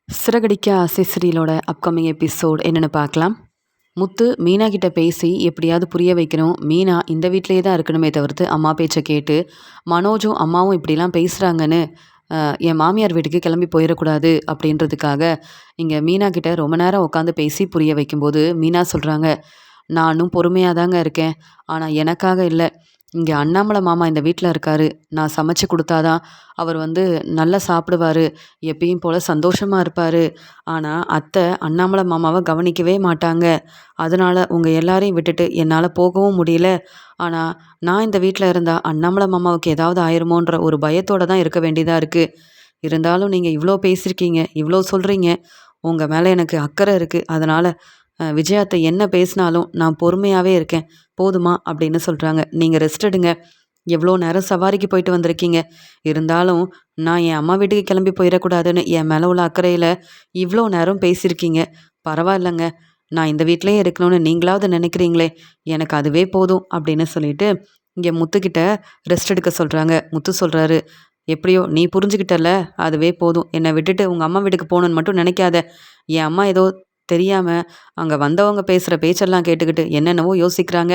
சிறகடிக்க ஆசை சீரியலோட upcoming episode என்னென்னு பார்க்கலாம். முத்து மீனா கிட்ட பேசி எப்படியாவது புரிய வைக்கணும். மீனா இந்த வீட்டிலேயே தான் இருக்கணுமே தவிர்த்து அம்மா பேச்சை கேட்டு மனோஜும் அம்மாவும் இப்படிலாம் பேசுகிறாங்கன்னு என் மாமியார் வீட்டுக்கு கிளம்பி போயிடக்கூடாது அப்படின்றதுக்காக இங்கே மீனா கிட்ட ரொம்ப நேரம் உட்காந்து பேசி புரிய வைக்கும்போது மீனா சொல்கிறாங்க, நானும் பொறுமையாக தாங்க இருக்கேன். ஆனால் எனக்காக இல்லை, இங்கே அண்ணாமலை மாமா இந்த வீட்டில் இருக்காரு. நான் சமைச்சு கொடுத்தாதான் அவர் நல்லா சாப்பிடுவாரு, எப்பயும் போல் சந்தோஷமாக இருப்பார். ஆனால் அத்தை அண்ணாமலை மாமாவை கவனிக்கவே மாட்டாங்க. அதனால் உங்கள் எல்லாரையும் விட்டுட்டு என்னால் போகவும் முடியல. ஆனால் நான் இந்த வீட்டில் இருந்தால் அண்ணாமலை மாமாவுக்கு ஏதாவது ஆயிருமோன்ற ஒரு பயத்தோடு தான் இருக்க வேண்டியதாக இருக்குது. இருந்தாலும் நீங்கள் இவ்வளோ பேசியிருக்கீங்க, இவ்வளோ சொல்கிறீங்க, உங்கள் மேலே எனக்கு அக்கறை இருக்குது. அதனால் விஜயாத்தை என்ன பேசினாலும் நான் பொறுமையாகவே இருக்கேன், போதுமா அப்படின்னு சொல்கிறாங்க. நீங்கள் ரெஸ்ட் எடுங்க, எவ்வளோ நேரம் சவாரிக்கு போயிட்டு வந்திருக்கீங்க. இருந்தாலும் நான் என் அம்மா வீட்டுக்கு கிளம்பி போயிடக்கூடாதுன்னு என் மேலே உள்ள அக்கறையில் இவ்வளோ நேரம் பேசியிருக்கீங்க. பரவாயில்லைங்க, நான் இந்த வீட்டிலேயே இருக்கணும்னு நீங்களாவது நினைக்கிறீங்களே, எனக்கு அதுவே போதும் அப்படின்னு சொல்லிட்டு இங்கே முத்துக்கிட்ட ரெஸ்ட் எடுக்க சொல்கிறாங்க. முத்து சொல்கிறாரு, எப்படியோ நீ புரிஞ்சுக்கிட்டல, அதுவே போதும். என்னை விட்டுட்டு உங்கள் அம்மா வீட்டுக்கு போகணுன்னு மட்டும் நினைக்காத. என் அம்மா ஏதோ தெரியாமல் அங்கே வந்தவங்க பேசுகிற பேச்செல்லாம் கேட்டுக்கிட்டு என்னென்னவோ யோசிக்கிறாங்க.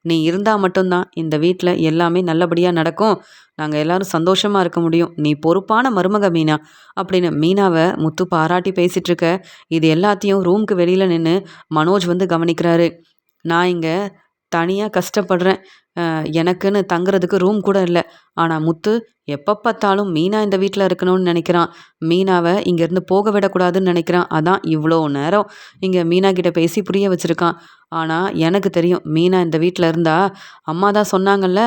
நீ இருந்தால் மட்டும்தான் இந்த வீட்டில் எல்லாமே நல்லபடியாக நடக்கும், நாங்கள் எல்லாரும் சந்தோஷமாக இருக்க முடியும். நீ பொறுப்பான மருமக மீனா அப்படின்னு மீனாவை முத்து பாராட்டி பேசிகிட்டு இருக்க. இது எல்லாத்தையும் ரூமுக்கு வெளியில் நின்று மனோஜ் கவனிக்கிறாரு. நான் இங்கே தனியாக கஷ்டப்படுறேன், எனக்குன்னு தங்குறதுக்கு ரூம் கூட இல்லை. ஆனால் முத்து எப்போ பார்த்தாலும் மீனா இந்த வீட்டில் இருக்கணும்னு நினைக்கிறான். மீனாவை இங்கேருந்து போக விடக்கூடாதுன்னு நினைக்கிறான். அதான் இவ்வளோ நேரம் இங்கே மீனா கிட்ட பேசி புரிய வச்சுருக்கான். ஆனால் எனக்கு தெரியும், மீனா இந்த வீட்டில் இருந்தால் அம்மா தான் சொன்னாங்கல்ல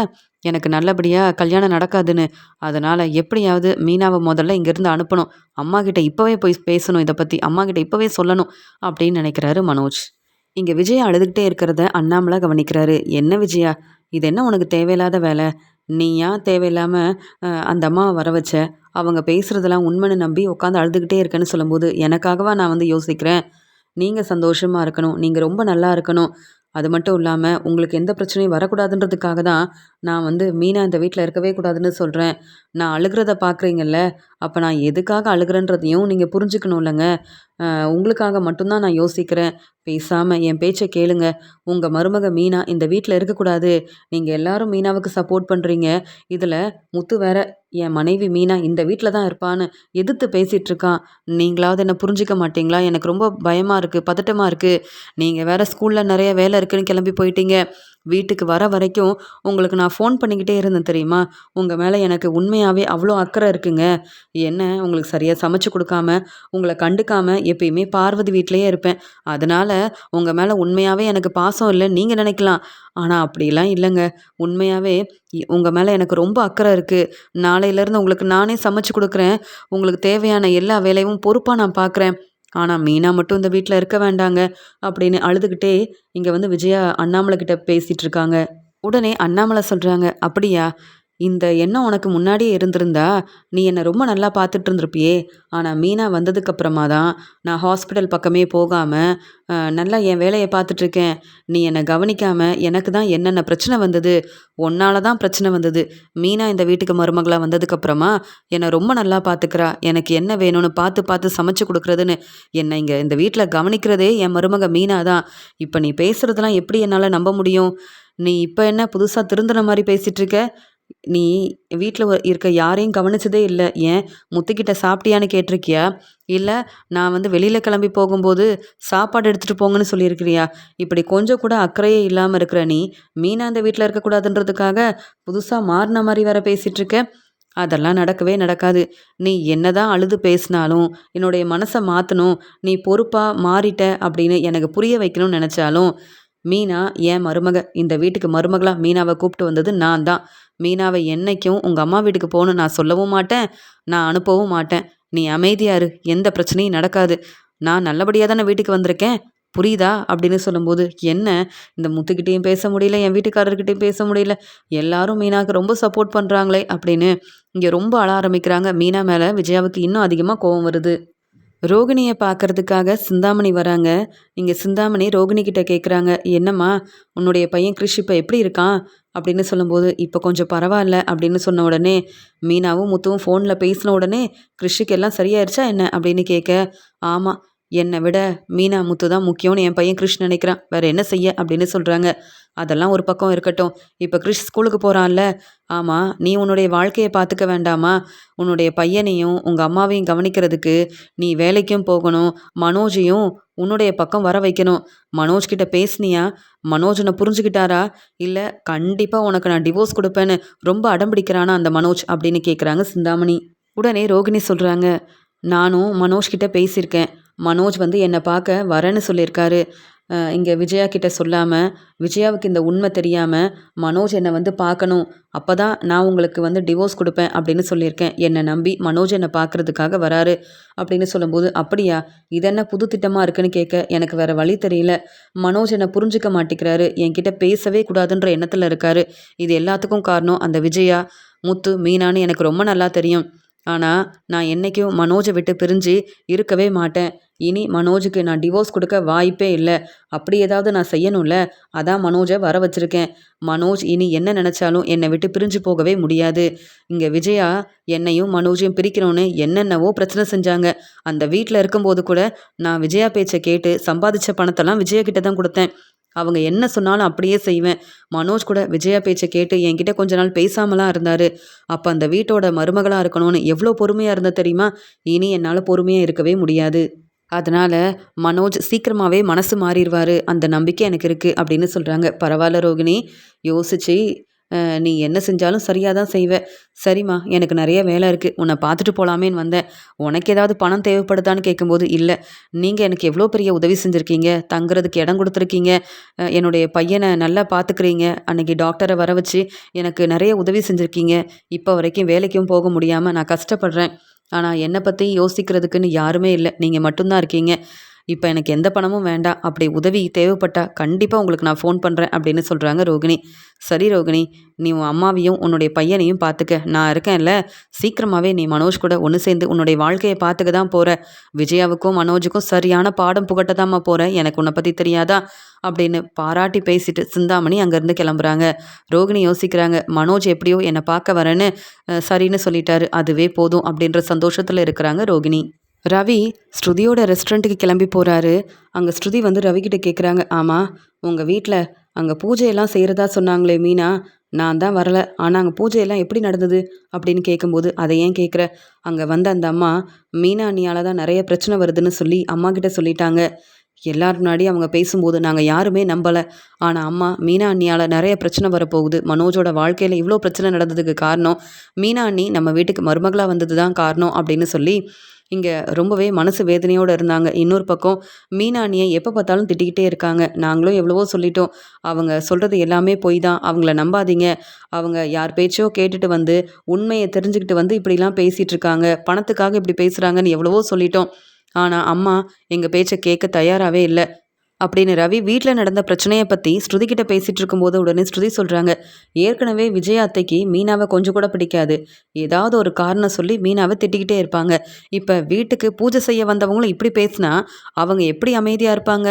எனக்கு நல்லபடியாக கல்யாணம் நடக்காதுன்னு. அதனால் எப்படியாவது மீனாவை முதல்ல இங்கேருந்து அனுப்பணும். அம்மா கிட்ட இப்போவே போய் பேசணும், இதை பற்றி அம்மா கிட்ட இப்போவே சொல்லணும் அப்படின்னு நினைக்கிறாரு மனோஜ். இங்கே விஜயா அழுதுகிட்டே இருக்கிறத அண்ணாமலை கவனிக்கிறாரு. என்ன விஜயா, இது என்ன உனக்கு தேவையில்லாத வேலை? நீ ஏன் தேவையில்லாமல் அந்த அம்மாவை வர வச்ச? அவங்க பேசுகிறதெல்லாம் உண்மைன்னு நம்பி உட்காந்து அழுதுகிட்டே இருக்கேன்னு சொல்லும்போது எனக்காகவா நான் யோசிக்கிறேன். நீங்கள் சந்தோஷமாக இருக்கணும், நீங்கள் ரொம்ப நல்லா இருக்கணும். அது மட்டும் இல்லாமல் உங்களுக்கு எந்த பிரச்சனையும் வரக்கூடாதுன்றதுக்காக தான் நான் மீனா இந்த வீட்டில் இருக்கவே கூடாதுன்னு சொல்கிறேன். நான் அழுகிறத பார்க்குறீங்கல்ல, அப்போ நான் எதுக்காக அழுகிறேன்றதையும் நீங்கள் புரிஞ்சுக்கணும் இல்லைங்க. உங்களுக்காக மட்டும்தான் நான் யோசிக்கிறேன். பேசாமல் என் பேச்சை கேளுங்க. உங்கள் மருமக மீனா இந்த வீட்டில் இருக்கக்கூடாது. நீங்கள் எல்லாரும் மீனாவுக்கு சப்போர்ட் பண்ணுறீங்க. இதில் முத்து வேற என் மனைவி மீனா இந்த வீட்டில் தான் இருப்பான்னு எதிர்த்து பேசிகிட்டு இருக்கான். நீங்களாவது என்ன புரிஞ்சிக்க மாட்டீங்களா? எனக்கு ரொம்ப பயமாக இருக்குது, பதட்டமாக இருக்குது. நீங்கள் வேறு ஸ்கூலில் நிறைய வேலை இருக்குன்னு கிளம்பி போயிட்டீங்க. வீட்டுக்கு வர வரைக்கும் உங்களுக்கு நான் ஃபோன் பண்ணிக்கிட்டே இருந்தேன் தெரியுமா? உங்கள் மேலே எனக்கு உண்மையாகவே அவ்வளோ அக்கறை இருக்குங்க. என்ன உங்களுக்கு சரியாக சமைச்சு கொடுக்காம, உங்களை கண்டுக்காம எப்பயுமே பார்வதி வீட்டிலையே இருப்பேன். அதனால் உங்கள் மேலே உண்மையாகவே எனக்கு பாசம் இல்லைன்னு நீங்கள் நினைக்கலாம். ஆனால் அப்படிலாம் இல்லைங்க. உண்மையாகவே உங்கள் மேலே எனக்கு ரொம்ப அக்கறை இருக்குது. நாளையிலேருந்து உங்களுக்கு நானே சமைச்சு கொடுக்குறேன். உங்களுக்கு தேவையான எல்லா வேலையும் பொறுப்பாக நான் பார்க்குறேன். ஆனால் மீனா மட்டும் இந்த வீட்டில் இருக்க வேண்டாங்க அப்படின்னு அழுதுகிட்டே இங்கே விஜயா அண்ணாமலை கிட்ட பேசிகிட்டு இருக்காங்க. உடனே அண்ணாமலை சொல்கிறாங்க, அப்படியா, இந்த எண்ணம் உனக்கு முன்னாடியே இருந்திருந்தா நீ என்னை ரொம்ப நல்லா பார்த்துட்டு இருந்திருப்பியே. ஆனால் மீனா வந்ததுக்கப்புறமா தான் நான் ஹாஸ்பிட்டல் பக்கமே போகாமல் நல்லா என் வேலையை பார்த்துட்ருக்கேன். நீ என்னை கவனிக்காமல் எனக்கு தான் என்னென்ன பிரச்சனை வந்தது, உன்னால தான் பிரச்சனை வந்தது. மீனா இந்த வீட்டுக்கு மருமகளாக வந்ததுக்கப்புறமா என்னை ரொம்ப நல்லா பார்த்துக்கிறா. எனக்கு என்ன வேணும்னு பார்த்து பார்த்து சமைச்சு கொடுக்குறதுன்னு என்னை இங்கே இந்த வீட்டில் கவனிக்கிறதே என் மருமக மீனா தான். இப்போ நீ பேசுகிறதெல்லாம் எப்படி என்னால் நம்ப முடியும்? நீ இப்போ என்ன புதுசாக திருந்தின மாதிரி பேசிகிட்ருக்க? நீ வீட்டில் இருக்க யாரையும் கவனிச்சதே இல்லை. ஏன் முத்துக்கிட்ட சாப்பிட்டியான்னு கேட்டிருக்கியா? இல்லை நான் வெளியில் கிளம்பி போகும்போது சாப்பாடு எடுத்துகிட்டு போங்கன்னு சொல்லியிருக்கிறியா? இப்படி கொஞ்சம் கூட அக்கறையே இல்லாமல் இருக்கிற நீ மீனா இந்த வீட்டில் இருக்கக்கூடாதுன்றதுக்காக புதுசாக மாறின மாதிரி வேற பேசிகிட்ருக்க. அதெல்லாம் நடக்கவே நடக்காது. நீ என்னதான் அழுது பேசினாலும், என்னுடைய மனசை மாற்றணும், நீ பொறுப்பாக மாறிட்ட அப்படின்னு எனக்கு புரிய வைக்கணும்னு நினச்சாலும், மீனா என் மருமக. இந்த வீட்டுக்கு மருமகளாக மீனாவை கூப்பிட்டு வந்தது நான் தான். மீனாவை என்னைக்கும் உங்கள் அம்மா வீட்டுக்கு போகணுன்னு நான் சொல்லவும் மாட்டேன், நான் அனுப்பவும் மாட்டேன். நீ அமைதியா இரு, எந்த பிரச்சனையும் நடக்காது. நான் நல்லபடியாக தானே வீட்டுக்கு வந்திருக்கேன், புரியுதா அப்படின்னு சொல்லும்போது, என்ன இந்த முத்துக்கிட்டேயும் பேச முடியல, என் வீட்டுக்காரர்கிட்டையும் பேச முடியல, எல்லாரும் மீனாவுக்கு ரொம்ப சப்போர்ட் பண்ணுறாங்களே அப்படின்னு இங்கே ரொம்ப அழ ஆரம்பிக்கிறாங்க. மீனா மேலே விஜயாவுக்கு இன்னும் அதிகமாக கோபம் வருது. ரோகிணியை பார்க்கறதுக்காக சிந்தாமணி வராங்க. இங்கே சிந்தாமணி ரோகிணி கிட்ட கேட்குறாங்க, என்னம்மா உன்னுடைய பையன் கிறிஷ் இப்போ எப்படி இருக்கான்? அப்படின்னு சொல்லும்போது, இப்போ கொஞ்சம் பரவாயில்ல அப்படின்னு சொன்ன உடனே, மீனாவும் முத்துவும் ஃபோன்ல பேசின உடனே, "கிறிஷுக்கு எல்லாம் சரியாயிருச்சா என்ன?" அப்படின்னு கேட்க, "ஆமா. என்னை விட மீனா, முத்து தான் முக்கியம்னு என் பையன் கிறிஷ் நினைக்கிறான். வேற என்ன செய்ய?" அப்படின்னு சொல்றாங்க. அதெல்லாம் ஒரு பக்கம் இருக்கட்டும். இப்ப கிறிஷ் ஸ்கூலுக்கு போறான்ல. ஆமா, நீ உன்னுடைய வாழ்க்கைய பார்த்துக்க வேண்டாமா? உன்னுடைய பையனையும், உங்க அம்மாவையும் கவனிக்கிறதுக்கு நீ வேலைக்கும் போகணும். மனோஜையும் உன்னுடைய பக்கம் வர வைக்கணும். மனோஜ் கிட்ட பேசினியா? மனோஜ் உன்ன புரிஞ்சுக்கிட்டாரா? இல்ல கண்டிப்பா உனக்கு நான் டிவோர்ஸ் குடுப்பேன்னு ரொம்ப அடம் பிடிக்கிறானா அந்த மனோஜ்? அப்படின்னு கேட்குறாங்க சிந்தாமணி. உடனே ரோகிணி சொல்றாங்க, நானும் மனோஜ் கிட்ட பேசியிருக்கேன். மனோஜ் வந்து என்ன பார்க்க வரேன்னு சொல்லியிருக்காரு. இங்க விஜயா கிட்ட சொல்லாம, விஜயாவுக்கு இந்த உண்மை தெரியாம, மனோஜ் என்ன வந்து பார்க்கணும். அப்பதான் நான் உங்களுக்கு வந்து டிவோர்ஸ் குடுப்பேன் அப்படின்னு சொல்லியிருக்கேன். என்ன நம்பி மனோஜ் என்ன பார்க்கறதுக்காக வராரு அப்படின்னு சொல்லும்போது, அப்படியா? இது என்ன புது திட்டமா இருக்குன்னு கேட்க, எனக்கு வேற வழி தெரியல. மனோஜ் என்ன புரிஞ்சுக்க மாட்டேங்கிறாரு. என்கிட்ட பேசவே கூடாதுன்ற எண்ணத்துல இருக்காரு. இது எல்லாத்துக்கும் காரணம் அந்த விஜயா, முத்து, மீனான்னு எனக்கு ரொம்ப நல்லா தெரியும். ஆனா, நான் என்னைக்கும் மனோஜ விட்டு பிரிஞ்சு இருக்கவே மாட்டேன். இனி மனோஜுக்கு நான் டிவோர்ஸ் குடுக்க வாய்ப்பே இல்ல. அப்படி ஏதாவது நான் செய்யணும்ல. அதான் மனோஜ வர வச்சிருக்கேன். மனோஜ் இனி என்ன நெனச்சாலும் என்னை விட்டு பிரிஞ்சு போகவே முடியாது. இங்க விஜயா என்னையும் மனோஜையும் பிரிக்கணும்னு என்னென்னவோ பிரச்சனை செஞ்சாங்க. அந்த வீட்ல இருக்கும்போது கூட நான் விஜயா பேச்ச கேட்டு சம்பாதிச்ச பணத்தெல்லாம் விஜயா கிட்ட தான் குடுத்தேன். அவங்க என்ன சொன்னாலும் அப்படியே செய்வேன். மனோஜ் கூட விஜயா பேச்ச கேட்டு என்கிட்ட கொஞ்ச நாள் பேசாமலாம் இருந்தாரு. அப்ப அந்த வீட்டோட மருமகளா இருக்கணும்னு எவ்ளோ பொறுமையா இருந்தேன் தெரியுமா? இனி என்னால பொறுமையா இருக்கவே முடியாது. அதனால மனோஜ் சீக்கிரமாவே மனசு மாறிருவாரு. அந்த நம்பிக்கை எனக்கு இருக்கு அப்படின்னு சொல்றாங்க. பரவால்ல ரோகிணி. யோசிச்சு நீ என்ன செஞ்சாலும் சரியா தான் செய்வ. சரிம்மா, எனக்கு நெறைய வேலை இருக்கு. உன்ன பார்த்துட்டு போலாமேன்னு வந்தேன். உனக்கு ஏதாவது பணம் தேவைப்படுதான்னு கேட்கும்போது, இல்ல. நீங்க எனக்கு எவ்வளோ பெரிய உதவி செஞ்சிருக்கீங்க. தங்குறதுக்கு இடம் குடுத்துருக்கீங்க. என்னுடைய பையன நல்லா பார்த்துக்கிறீங்க. அன்னைக்கு டாக்டர வர வச்சு எனக்கு நெறைய உதவி செஞ்சிருக்கீங்க. இப்ப வரைக்கும் வேலைக்கும் போக முடியாம நான் கஷ்டப்படுறேன். ஆனா என்ன பத்தி யோசிக்கிறதுக்குன்னு யாருமே இல்ல. நீங்க மட்டும் தான் இருக்கீங்க. இப்ப எனக்கு எந்த பணமும் வேண்டாம். அப்படி உதவி தேவைப்பட்டா கண்டிப்பா உங்களுக்கு நான் ஃபோன் பண்றேன் அப்படின்னு சொல்றாங்க ரோகிணி. சரி ரோகிணி, நீ உன் அம்மாவையும் உன்னுடைய பையனையும் பார்த்துக்க. நான் இருக்கேன்ல. சீக்கிரமாவே நீ மனோஜ் கூட ஒண்ணு சேர்ந்து உன்னுடைய வாழ்க்கைய பார்த்துக்க தான் போற. விஜயாவுக்கும் மனோஜுக்கும் சரியான பாடம் புகட்ட தாம்மா போற. எனக்கு உன்ன பத்தி தெரியாதா? அப்படின்னு பாராட்டி பேசிட்டு சிந்தாமணி அங்கேருந்து கிளம்புறாங்க. ரோகிணி யோசிக்கிறாங்க. மனோஜ் எப்படியோ என்னை பார்க்க வரேன்னு சரின்னு சொல்லிட்டாரு. அதுவே போதும் அப்படின்ற சந்தோஷத்துல இருக்கிறாங்க ரோகிணி. ரவி ஸ்ருதியோட ரெஸ்டாரண்ட்டுக்கு கிளம்பி போறாரு. அங்க ஸ்ருதி வந்து ரவிக்கிட்ட கேட்குறாங்க, ஆமா, உங்க வீட்ல அங்க பூஜையெல்லாம் செய்றதா சொன்னாங்களே மீனா, நான் தான் வரல. ஆனா அங்க பூஜையெல்லாம் எப்படி நடந்தது அப்படின்னு கேட்கும்போது, அதை ஏன் கேட்குற? அங்க வந்த அந்த அம்மா மீனா அண்ணியால தான் நிறைய பிரச்சனை வருதுன்னு சொல்லி அம்மா கிட்ட சொல்லிட்டாங்க. எல்லார் முன்னாடி அவங்க பேசும்போது நாங்கள் யாருமே நம்பலை. ஆனால் அம்மா மீனா அண்ணியால் நிறைய பிரச்சனை வரப்போகுது. மனோஜோட வாழ்க்கையில் இவ்வளோ பிரச்சனை நடந்ததுக்கு காரணம் மீனா அண்ணி நம்ம வீட்டுக்கு மருமகளாக வந்தது தான் காரணம் அப்படின்னு சொல்லி இங்கே ரொம்பவே மனசு வேதனையோடு இருந்தாங்க. இன்னொரு பக்கம் மீனா அண்ணியை எப்போ பார்த்தாலும் திட்டிக்கிட்டே இருக்காங்க. நாங்களும் எவ்வளவோ சொல்லிட்டோம். அவங்க சொல்கிறது எல்லாமே பொய் தான். அவங்கள நம்பாதீங்க. அவங்க யார் பேச்சோ கேட்டுட்டு வந்து உண்மையை தெரிஞ்சுக்கிட்டு வந்து இப்படிலாம் பேசிகிட்டு இருக்காங்க. பணத்துக்காக இப்படி பேசுகிறாங்கன்னு எவ்வளவோ சொல்லிட்டோம். ஆனா அம்மா எங்க பேச்ச கேட்க தயாராவே இல்ல. அப்படின்னு ரவி வீட்ல நடந்த பிரச்சனைய பத்தி ஸ்ருதி கிட்ட பேசிட்டு இருக்கும்போது உடனே ஸ்ருதி சொல்றாங்க. ஏற்கனவே விஜயா அத்தைக்கு மீனாவை கொஞ்சம் கூட பிடிக்காது. ஏதாவது ஒரு காரணம் சொல்லி மீனாவை திட்டிக்கிட்டே இருப்பாங்க. இப்ப வீட்டுக்கு பூஜை செய்ய வந்தவங்களும் இப்படி பேசினா அவங்க எப்படி அமைதியா இருப்பாங்க?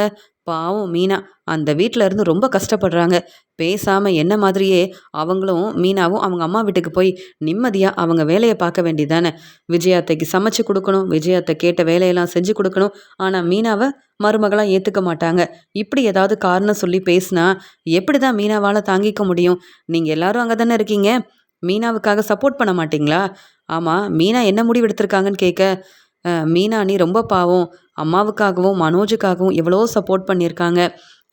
பாவம் மீனா அந்த வீட்ல இருந்து ரொம்ப கஷ்டப்படுறாங்க. பேசாம என்ன மாதிரியே அவங்களும் மீனாவும் அவங்க அம்மா வீட்டுக்கு போய் நிம்மதியா அவங்க வேலையை பார்க்க வேண்டியதானே. விஜயாத்தைக்கு சமைச்சு கொடுக்கணும். விஜயாத்தை கேட்ட வேலையெல்லாம் செஞ்சு கொடுக்கணும். ஆனா மீனாவை மருமகளா ஏத்துக்க மாட்டாங்க. இப்படி ஏதாவது காரணம் சொல்லி பேசினா எப்படிதான் மீனாவால தாங்கிக்க முடியும்? நீங்க எல்லாரும் அங்க தானே இருக்கீங்க. மீனாவுக்காக சப்போர்ட் பண்ண மாட்டீங்களா? ஆமா, மீனா என்ன முடிவு எடுத்திருக்காங்கன்னு கேட்க, மீனா நீ ரொம்ப பாவம். அம்மாவுக்காகவும் மனோஜுக்காகவும் எவ்வளவோ சப்போர்ட் பண்ணியிருக்காங்க.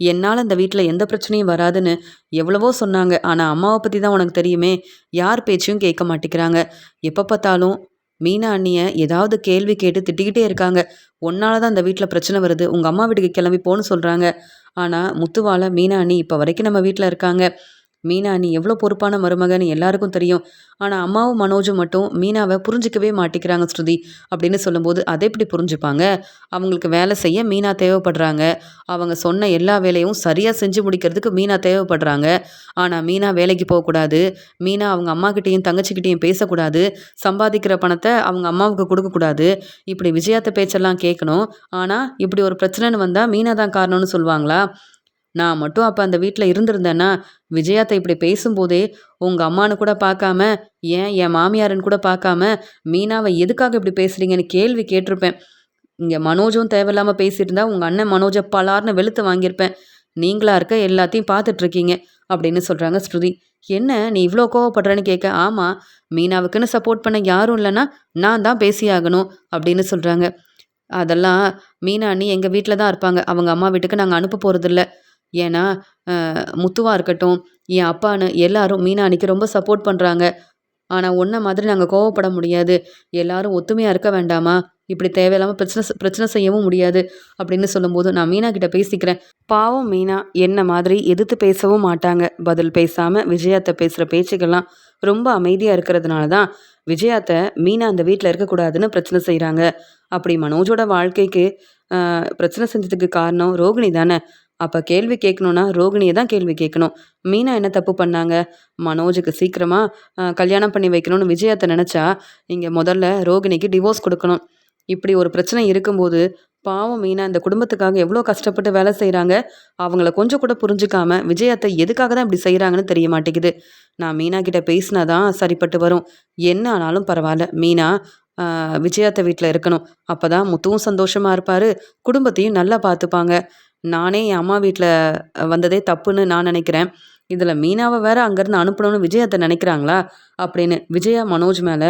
என்னால் இந்த வீட்டில் எந்த பிரச்சனையும் வராதுன்னு எவ்வளவோ சொன்னாங்க. ஆனால் அம்மாவை பற்றி தான் உனக்கு தெரியுமே. யார் பேச்சையும் கேட்க மாட்டேங்கிறாங்க. எப்போ பார்த்தாலும் மீனா அண்ணியை ஏதாவது கேள்வி கேட்டு திட்டிக்கிட்டே இருக்காங்க. உன்னால தான் இந்த வீட்டில் பிரச்சனை வருது. உங்கள் அம்மா வீட்டுக்கு கிளம்பி போன்னு சொல்கிறாங்க. ஆனால் முத்துவால மீனா அண்ணி இப்போ வரைக்கும் நம்ம வீட்டில் இருக்காங்க. மீனா நீ எவ்வளோ பொறுப்பான மருமகன்னு எல்லாருக்கும் தெரியும். ஆனால் அம்மாவும் மனோஜும் மட்டும் மீனாவை புரிஞ்சிக்கவே மாட்டேங்கிறாங்க ஸ்ருதி அப்படின்னு சொல்லும்போது, அதை எப்படி புரிஞ்சுப்பாங்க? அவங்களுக்கு வேலை செய்ய மீனா தேவைப்படுறாங்க. அவங்க சொன்ன எல்லா வேலையும் சரியாக செஞ்சு முடிக்கிறதுக்கு மீனா தேவைப்படுறாங்க. ஆனால் மீனா வேலைக்கு போகக்கூடாது. மீனா அவங்க அம்மாக்கிட்டேயும் தங்கச்சிக்கிட்டேயும் பேசக்கூடாது. சம்பாதிக்கிற பணத்தை அவங்க அம்மாவுக்கு கொடுக்கக்கூடாது. இப்படி விஜயாத்த பேச்செல்லாம் கேட்கணும். ஆனால் இப்படி ஒரு பிரச்சனைன்னு வந்தால் மீனா தான் காரணம்னு சொல்லுவாங்களா? நான் மட்டும் அப்போ அந்த வீட்டில் இருந்திருந்தேன்னா விஜயாத்தை இப்படி பேசும்போதே உங்கள் அம்மானு கூட பார்க்காம, ஏன் என் மாமியாருன்னு கூட பார்க்காம, மீனாவை எதுக்காக இப்படி பேசுகிறீங்கன்னு கேள்வி கேட்டிருப்பேன். இங்கே மனோஜும் தேவையில்லாமல் பேசியிருந்தா உங்கள் அண்ணன் மனோஜை பலார்னு வெளுத்து வாங்கியிருப்பேன். நீங்களா இருக்க எல்லாத்தையும் பார்த்துட்ருக்கீங்க அப்படின்னு சொல்கிறாங்க ஸ்ருதி. என்ன நீ இவ்வளோ கோவப்படுறேன்னு கேட்க, ஆமாம் மீனாவுக்குன்னு சப்போர்ட் பண்ண யாரும் இல்லைன்னா நான் தான் பேசியாகணும் அப்படின்னு சொல்கிறாங்க. அதெல்லாம் மீனா அண்ணி எங்கள் வீட்டில் தான் இருப்பாங்க. அவங்க அம்மா வீட்டுக்கு நாங்கள் அனுப்ப போகிறதில்ல. ஏன்னா முத்துவா இருக்கட்டும், என் அப்பான்னு எல்லாரும் மீனா அண்ணிக்கு ரொம்ப சப்போர்ட் பண்ணுறாங்க. ஆனா உன்ன மாதிரி நாங்க கோவப்பட முடியாது. எல்லாரும் ஒத்துமையா இருக்க வேண்டாமா? இப்படி தேவையில்லாம பிரச்சனை செய்யவும் முடியாது அப்படின்னு சொல்லும்போது, நான் மீனா கிட்ட பேசிக்கிறேன். பாவம் மீனா என்ன மாதிரி எதிர்த்து பேசவும் மாட்டாங்க. பதில் பேசாம விஜயாத்த பேசுற பேச்சுக்கெல்லாம் ரொம்ப அமைதியா இருக்கிறதுனால தான் விஜயாத்த மீனா அந்த வீட்ல இருக்கக்கூடாதுன்னு பிரச்சனை செய்றாங்க. அப்படி மனோஜோட வாழ்க்கைக்கு பிரச்சனை செஞ்சதுக்கு காரணம் ரோகிணி தானே. அப்ப கேள்வி கேட்கணும்னா ரோகிணிய தான் கேள்வி கேட்கணும். மீனா என்ன தப்பு பண்ணாங்க? மனோஜுக்கு சீக்கிரமா கல்யாணம் பண்ணி வைக்கணும்னு விஜயாத்த நினைச்சா, இங்க முதல்ல ரோகிணிக்கு டிவோர்ஸ் குடுக்கணும். இப்படி ஒரு பிரச்சனை இருக்கும்போது, பாவம் மீனா இந்த குடும்பத்துக்காக எவ்வளோ கஷ்டப்பட்டு வேலை செய்றாங்க. அவங்கள கொஞ்சம் கூட புரிஞ்சுக்காம விஜயாத்த எதுக்காக தான் இப்படி செய்றாங்கன்னு தெரிய மாட்டேங்குது. நான் மீனா கிட்ட பேசினா தான் சரிப்பட்டு வரும். என்ன ஆனாலும் பரவால்ல. மீனா விஜயாத்த வீட்ல இருக்கணும். அப்பதான் முத்துவும் சந்தோஷமா இருப்பாரு. குடும்பத்தையும் நல்லா பார்த்துப்பாங்க. நானே என் அம்மா வீட்ல வந்ததே தப்புன்னு நான் நினைக்கிறேன். இதில மீனாவ வேற அங்கேருந்து அனுப்பணும்னு விஜயாத்த நினைக்கிறாங்களா? அப்படின்னு விஜயா மனோஜ் மேல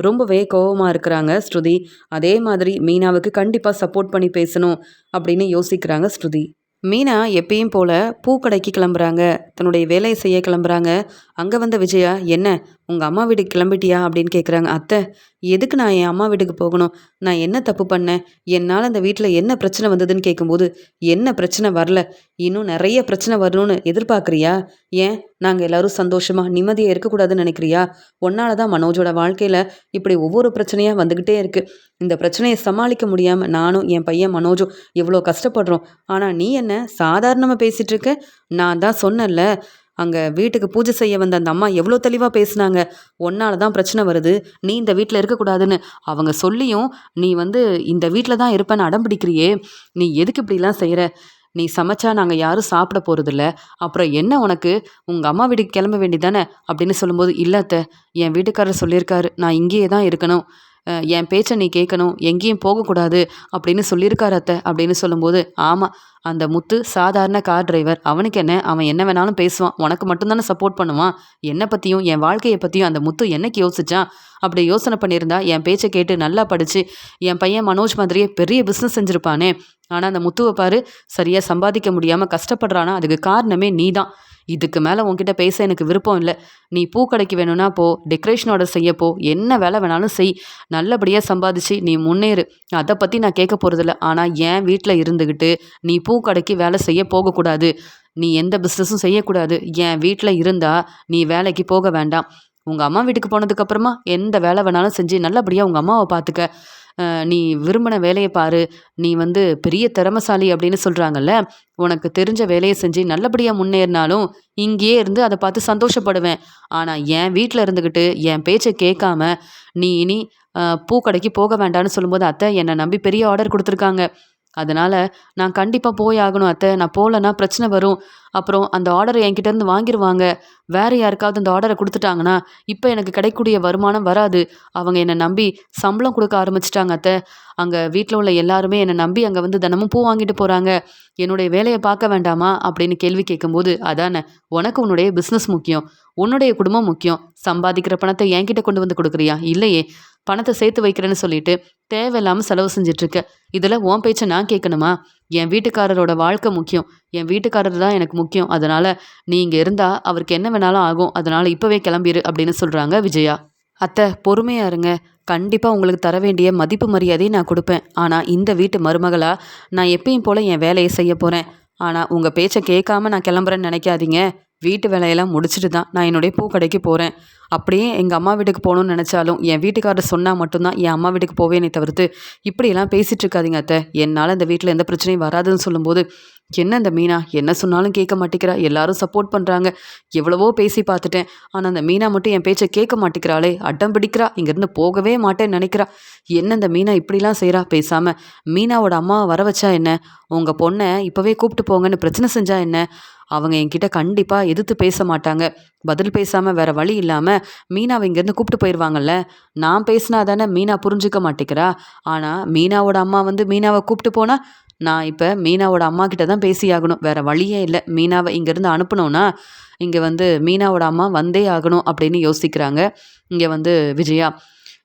ரொம்பவே கோவமா இருக்கிறாங்க ஸ்ருதி. அதே மாதிரி மீனாவுக்கு கண்டிப்பா சப்போர்ட் பண்ணி பேசணும் அப்படின்னு யோசிக்கிறாங்க ஸ்ருதி. மீனா எப்பயும் போல பூக்கடைக்கு கிளம்புறாங்க. தன்னுடைய வேலைய செய்ய கிளம்புறாங்க. அங்க வந்த விஜயா, "என்ன உங்க அம்மா வீட்டுக்கு கிளம்பிட்டியா?" அப்படின்னு கேட்குறாங்க. "அத்தை, எதுக்கு நான் என் அம்மா வீட்டுக்கு போகணும்? நான் என்ன தப்பு பண்ணேன்? என்னால அந்த வீட்ல என்ன பிரச்சனை வந்ததுன்னு?" கேட்கும்போது, "என்ன பிரச்சனை வரல. இன்னும் நெறைய பிரச்சனை வரணும்னு எதிர்பார்க்குறியா? ஏன் நாங்க எல்லாரும் சந்தோஷமா, நிம்மதியா இருக்கக்கூடாதுன்னு நினைக்கிறியா? உன்னால தான் மனோஜோட வாழ்க்கையில இப்படி ஒவ்வொரு பிரச்சனையா வந்துகிட்டே இருக்கு. இந்த பிரச்சனைய சமாளிக்க முடியாம நானும் என் பையன் மனோஜும் எவ்வளோ கஷ்டப்படுறோம். ஆனா நீ என்ன சாதாரணமா பேசிட்டு இருக்க? நான் தான் சொன்னேன்ல, அங்க வீட்டுக்கு பூஜை செய்ய வந்த அந்த அம்மா எவ்வளோ தெளிவா பேசுனாங்க. உன்னால தான் பிரச்சனை வருது. நீ இந்த வீட்ல இருக்கக்கூடாதுன்னு. அவங்க சொல்லியும் நீ இந்த வீட்ல தான் இருப்பேன்னு அடம் பிடிக்கிறியே! நீ எதுக்கு இப்படிலாம் செய்ற? நீ சமைச்சா நாங்க யாரும் சாப்பிட போறதில்ல. அப்புறம் என்ன உனக்கு? உங்க அம்மா வீட்டுக்கு கிளம்ப வேண்டியதானே!" அப்படின்னு சொல்லும்போது, "இல்ல அத்த, என் வீட்டுக்காரர் சொல்லியிருக்காரு. நான் இங்கேயே தான் இருக்கணும். என் பேச்ச நீ கேட்கணும். எங்கேயும் போகக்கூடாது அப்படின்னு சொல்லியிருக்காரு அத்த." அப்படின்னு சொல்லும்போது, "ஆமா, அந்த முத்து சாதாரண கார் டிரைவர். அவனுக்கு என்ன? அவன் என்ன வேணாலும் பேசுவான். உனக்கு மட்டும் தானே சப்போர்ட் பண்ணுவான். என்ன பத்தியும், என் வாழ்க்கைய பத்தியும் அந்த முத்து என்னைக்கு யோசிச்சான்? அப்படி யோசனை பண்ணியிருந்தா என் பேச்ச கேட்டு நல்லா படிச்சு, என் பையன் மனோஜ் மாதிரியே பெரிய பிசினஸ் செஞ்சிருப்பானே. ஆனா அந்த முத்துவ பாரு, சரியா சம்பாதிக்க முடியாம கஷ்டப்படுறானா, அதுக்கு காரணமே நீதான். இதுக்கு மேல உன்கிட்ட பேச எனக்கு விருப்பம் இல்ல. நீ பூக்கடைக்கு வேணும்னா போ, டெக்கரேஷன் ஆர்டர் செய்ய போ, என்ன வேலை வேணாலும் செய். நல்லபடியா சம்பாதிச்சு நீ முன்னேறு. அத பத்தி நான் கேட்க போறதில்ல. ஆனா என் வீட்ல இருந்துகிட்டு நீ பூக்கடைக்கு வேலை செய்ய போகக்கூடாது. நீ எந்த பிசினஸும் செய்யக்கூடாது. என் வீட்ல இருந்தா நீ வேலைக்கு போக வேண்டாம். உங்க அம்மா வீட்டுக்கு போனதுக்கு அப்புறமா எந்த வேலை வேணாலும் செஞ்சு நல்லபடியா உங்க அம்மாவ பார்த்துக்க. நீ விரும்பின வேலைய பாரு. நீ பெரிய திறமைசாலி அப்படின்னு சொல்றாங்கல்ல. உனக்கு தெரிஞ்ச வேலைய செஞ்சு நல்லபடியா முன்னேறினாலும், இங்கேயே இருந்து அத பார்த்து சந்தோஷப்படுவேன். ஆனா என் வீட்ல இருந்துகிட்டு, என் பேச்ச கேட்காம, நீ இனி பூக்கடைக்கு போக வேண்டான்னு சொல்லும்போது, "அத்தை, என்ன நம்பி பெரிய ஆர்டர் குடுத்துருக்காங்க. அதனால நான் கண்டிப்பா போய் ஆகணும் அத்தை. நான் போலன்னா பிரச்சனை வரும். அப்புறம் அந்த ஆர்டர என்கிட்டேருந்து வாங்கிருவாங்க. வேற யாருக்காவது அந்த ஆர்டர குடுத்துட்டாங்கன்னா, இப்ப எனக்கு கிடைக்கக்கூடிய வருமானம் வராது. அவங்க என்ன நம்பி சம்பளம் குடுக்க ஆரம்பிச்சுட்டாங்க அத்தை. அங்க வீட்ல உள்ள எல்லாருமே என்ன நம்பி அங்க தினமும் பூ வாங்கிட்டு போறாங்க. என்னுடைய வேலைய பார்க்க வேண்டாமா?" அப்படின்னு கேள்வி கேட்கும்போது, "அதானே, உனக்கு உன்னுடைய பிசினஸ் முக்கியம். உன்னுடைய குடும்பம் முக்கியம். சம்பாதிக்கிற பணத்த என்கிட்ட கொண்டு வந்து குடுக்குறியா? இல்லையே. பணத்த சேர்த்து வைக்கிறேன்னு சொல்லிட்டு, தேவையில்லாம செலவு செஞ்சுட்டு இருக்க. இதுல உன் பேச்ச நான் கேட்கணுமா? என் வீட்டுக்காரரோட வாழ்க்கை முக்கியம். என் வீட்டுக்காரர் தான் எனக்கு முக்கியம். அதனால நீ இங்க இருந்தா அவருக்கு என்ன வேணாலும் ஆகும். அதனால இப்பவே கிளம்பிரு" அப்படின்னு சொல்றாங்க விஜயா. "அத்தை, பொறுமையா இருங்க. கண்டிப்பா உங்களுக்கு தர வேண்டிய மதிப்பு மரியாதையை நான் குடுப்பேன். ஆனா இந்த வீட்டு மருமகளா நான் எப்பயும் போல என் வேலைய செய்ய போறேன். ஆனா உங்க பேச்ச கேட்காம நான் கிளம்புறேன்னு நினைக்காதீங்க. வீட்டு வேலையெல்லாம் முடிச்சுட்டு தான் நான் என்னுடைய பூக்கடைக்கு போறேன். அப்படியே எங்க அம்மா வீட்டுக்கு போகணும்னு நினைச்சாலும், என் வீட்டுக்காரர் சொன்னா மட்டும் தான் என் அம்மா வீட்டுக்கு போவேனே தவிர்த்து, இப்படியெல்லாம் பேசிட்டு இருக்காதீங்க அத்தை. என்னால இந்த வீட்ல எந்த பிரச்சனையும் வராதுன்னு" சொல்லும்போது, என்ன இந்த மீனா என்ன சொன்னாலும் கேட்க மாட்டேங்கிறா, எல்லாரும் சப்போர்ட் பண்ணுறாங்க, எவ்வளவோ பேசி பார்த்துட்டேன், ஆனால் அந்த மீனா மட்டும் என் பேச்சை கேட்க மாட்டேங்கிறாளே, அடம் பிடிக்கிறா, இங்கேருந்து போகவே மாட்டேன்னு நினைக்கிறா. என்ன இந்த மீனா இப்படிலாம் செய்கிறா? பேசாமல் மீனாவோட அம்மாவை வர வச்சா என்ன? உங்கள் பொண்ணை இப்போவே கூப்பிட்டு போங்கன்னு பிரச்சனை செஞ்சா என்ன? அவங்க என்கிட்ட கண்டிப்பாக எதிர்த்து பேச மாட்டாங்க. பதில் பேசாமல் வேற வழி இல்லாமல் மீனாவை இங்கேருந்து கூப்பிட்டு போயிடுவாங்கல்ல. நான் பேசினா தானே மீனா புரிஞ்சுக்க மாட்டேங்கிறா. ஆனால் மீனாவோட அம்மா வந்து மீனாவை கூப்பிட்டு போனால் நான் இப்போ மீனாவோட அம்மா கிட்ட தான் பேசியாகணும். வேற வழியே இல்லை. மீனாவை இங்கேருந்து அனுப்பணும்னா இங்கே வந்து மீனாவோட அம்மா வந்தே ஆகணும் அப்படின்னு யோசிக்கிறாங்க. இங்கே வந்து விஜயா.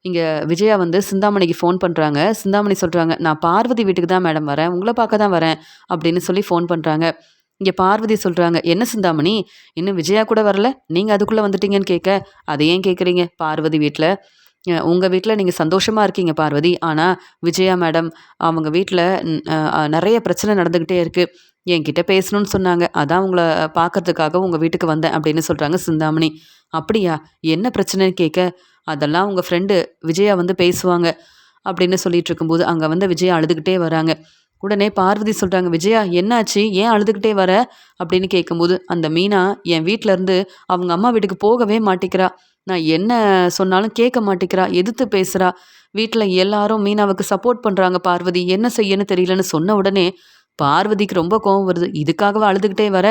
இங்கே விஜயா வந்து சிந்தாமணிக்கு ஃபோன் பண்ணுறாங்க. சிந்தாமணி சொல்கிறாங்க, நான் பார்வதி வீட்டுக்கு தான் மேடம் வரேன், உங்களை பார்க்க தான் வரேன் அப்படின்னு சொல்லி ஃபோன் பண்ணுறாங்க. இங்கே பார்வதி சொல்கிறாங்க, என்ன சிந்தாமணி இன்னும் விஜயா கூட வரல, நீங்கள் அதுக்குள்ளே வந்துட்டீங்கன்னு கேட்க, அதை ஏன் கேட்குறீங்க? பார்வதி வீட்டில் உங்கள் வீட்டில் நீங்கள் சந்தோஷமாக இருக்கீங்க பார்வதி, ஆனால் விஜயா மேடம் அவங்க வீட்டில் நிறைய பிரச்சனை நடந்துக்கிட்டே இருக்குது, என்கிட்ட பேசணும்னு சொன்னாங்க, அதான் உங்களை பார்க்கறதுக்காக உங்கள் வீட்டுக்கு வந்தேன் அப்படின்னு சொல்கிறாங்க சிந்தாமணி. அப்படியா, என்ன பிரச்சனைன்னு கேட்க, அதெல்லாம் உங்கள் ஃப்ரெண்டு விஜயா வந்து பேசுவாங்க அப்படின்னு சொல்லிட்டு இருக்கும்போது அங்கே வந்து விஜயா அழுதுகிட்டே வராங்க. உடனே பார்வதி சொல்கிறாங்க, விஜயா என்னாச்சு, ஏன் அழுதுகிட்டே வர அப்படின்னு கேட்கும்போது, அந்த மீனா என் வீட்டில இருந்து அவங்க அம்மா வீட்டுக்கு போகவே மாட்டேங்கிறா, நான் என்ன சொன்னாலும் கேட்க மாட்டேங்கிறா, எதிர்த்து பேசுகிறா, வீட்டில் எல்லாரும் மீனாவுக்கு சப்போர்ட் பண்ணுறாங்க பார்வதி, என்ன செய்யன்னு தெரியலன்னு சொன்ன உடனே பார்வதிக்கு ரொம்ப கோவம் வருது. இதுக்காகவா அழுதுகிட்டே வர?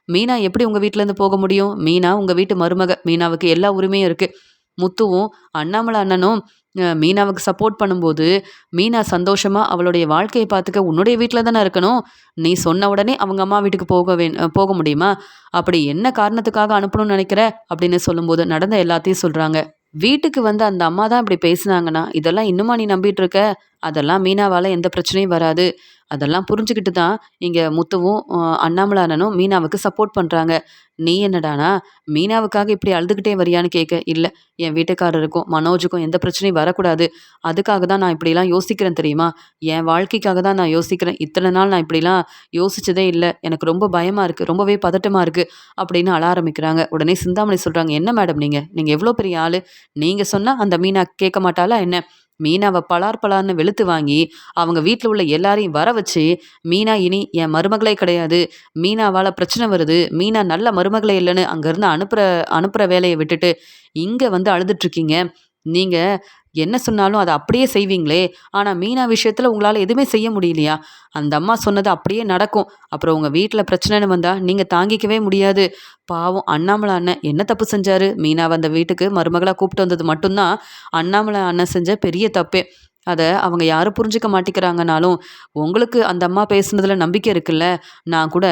மீனா எப்படி உங்கள் வீட்டிலேருந்து போக முடியும்? மீனா உங்கள் வீட்டு மருமக, மீனாவுக்கு எல்லா உரிமையும் இருக்குது. முத்துவும் அண்ணாமலை அண்ணனும் மீனாவுக்கு சப்போர்ட் பண்ணும்போது மீனா சந்தோஷமா அவளுடைய வாழ்க்கையை பார்த்துக்க உன்னுடைய வீட்டில் தானே இருக்கணும். நீ சொன்ன உடனே அவங்க அம்மா வீட்டுக்கு போக முடியுமா? அப்படி என்ன காரணத்துக்காக அனுப்பணும்னு நினைக்கிற அப்படின்னு சொல்லும்போது நடந்த எல்லாத்தையும் சொல்கிறாங்க. வீட்டுக்கு வந்து அந்த அம்மா தான் இப்படி பேசுனாங்கன்னா இதெல்லாம் இன்னுமா நீ நம்பிட்டு இருக்க? அதெல்லாம் மீனாவால் எந்த பிரச்சனையும் வராது. அதெல்லாம் புரிஞ்சுக்கிட்டு தான் இங்கே முத்துவும் அண்ணாமலை அண்ணனும் மீனாவுக்கு சப்போர்ட் பண்ணுறாங்க. நீ என்னடானா மீனாவுக்காக இப்படி அழுதுகிட்டே வரியான்னு கேட்க, இல்லை என் வீட்டுக்காரருக்கும் மனோஜுக்கும் எந்த பிரச்சனையும் வரக்கூடாது, அதுக்காக தான் நான் இப்படிலாம் யோசிக்கிறேன் தெரியுமா, என் வாழ்க்கைக்காக தான் நான் யோசிக்கிறேன், இத்தனை நாள் நான் இப்படிலாம் யோசிச்சதே இல்லை, எனக்கு ரொம்ப பயமாக இருக்குது, ரொம்பவே பதட்டமாக இருக்குது அப்படின்னு அழ ஆரம்பிக்கிறாங்க. உடனே சிந்தாமணி சொல்கிறாங்க, என்ன மேடம் நீங்கள் எவ்வளோ பெரிய ஆள், நீங்கள் சொன்னால் அந்த மீனா கேட்க மாட்டாளா என்ன? மீனாவை பலார் பலார்னு வெளுத்து வாங்கி அவங்க வீட்டில் உள்ள எல்லாரையும் வர வச்சு மீனா இனி என் மருமகளே கிடையாது, மீனாவால் பிரச்சனை வருது, மீனா நல்ல மருமகளே இல்லைன்னு அங்கேருந்து அனுப்புகிற வேலையை விட்டுட்டு இங்கே வந்து அழுதுட்ருக்கீங்க. நீங்கள் என்ன சொன்னாலும் அதை அப்படியே செய்வீங்களே, ஆனால் மீனா விஷயத்தில் உங்களால் எதுவுமே செய்ய முடியலையா? அந்த அம்மா சொன்னது அப்படியே நடக்கும். அப்புறம் உங்கள் வீட்டில் பிரச்சனைன்னு வந்தால் நீங்கள் தாங்கிக்கவே முடியாது. பாவம் அண்ணாமலை அண்ணன் என்ன தப்பு செஞ்சாரு? மீனாவை அந்த வீட்டுக்கு மருமகளாக கூப்பிட்டு வந்தது மட்டும்தான் அண்ணாமலை அண்ணன் செஞ்ச பெரிய தப்பே. அதை அவங்க யாரும் புரிஞ்சுக்க மாட்டேங்கிறாங்கனாலும் உங்களுக்கு அந்த அம்மா பேசுனதுல நம்பிக்கை இருக்குல்ல. நான் கூட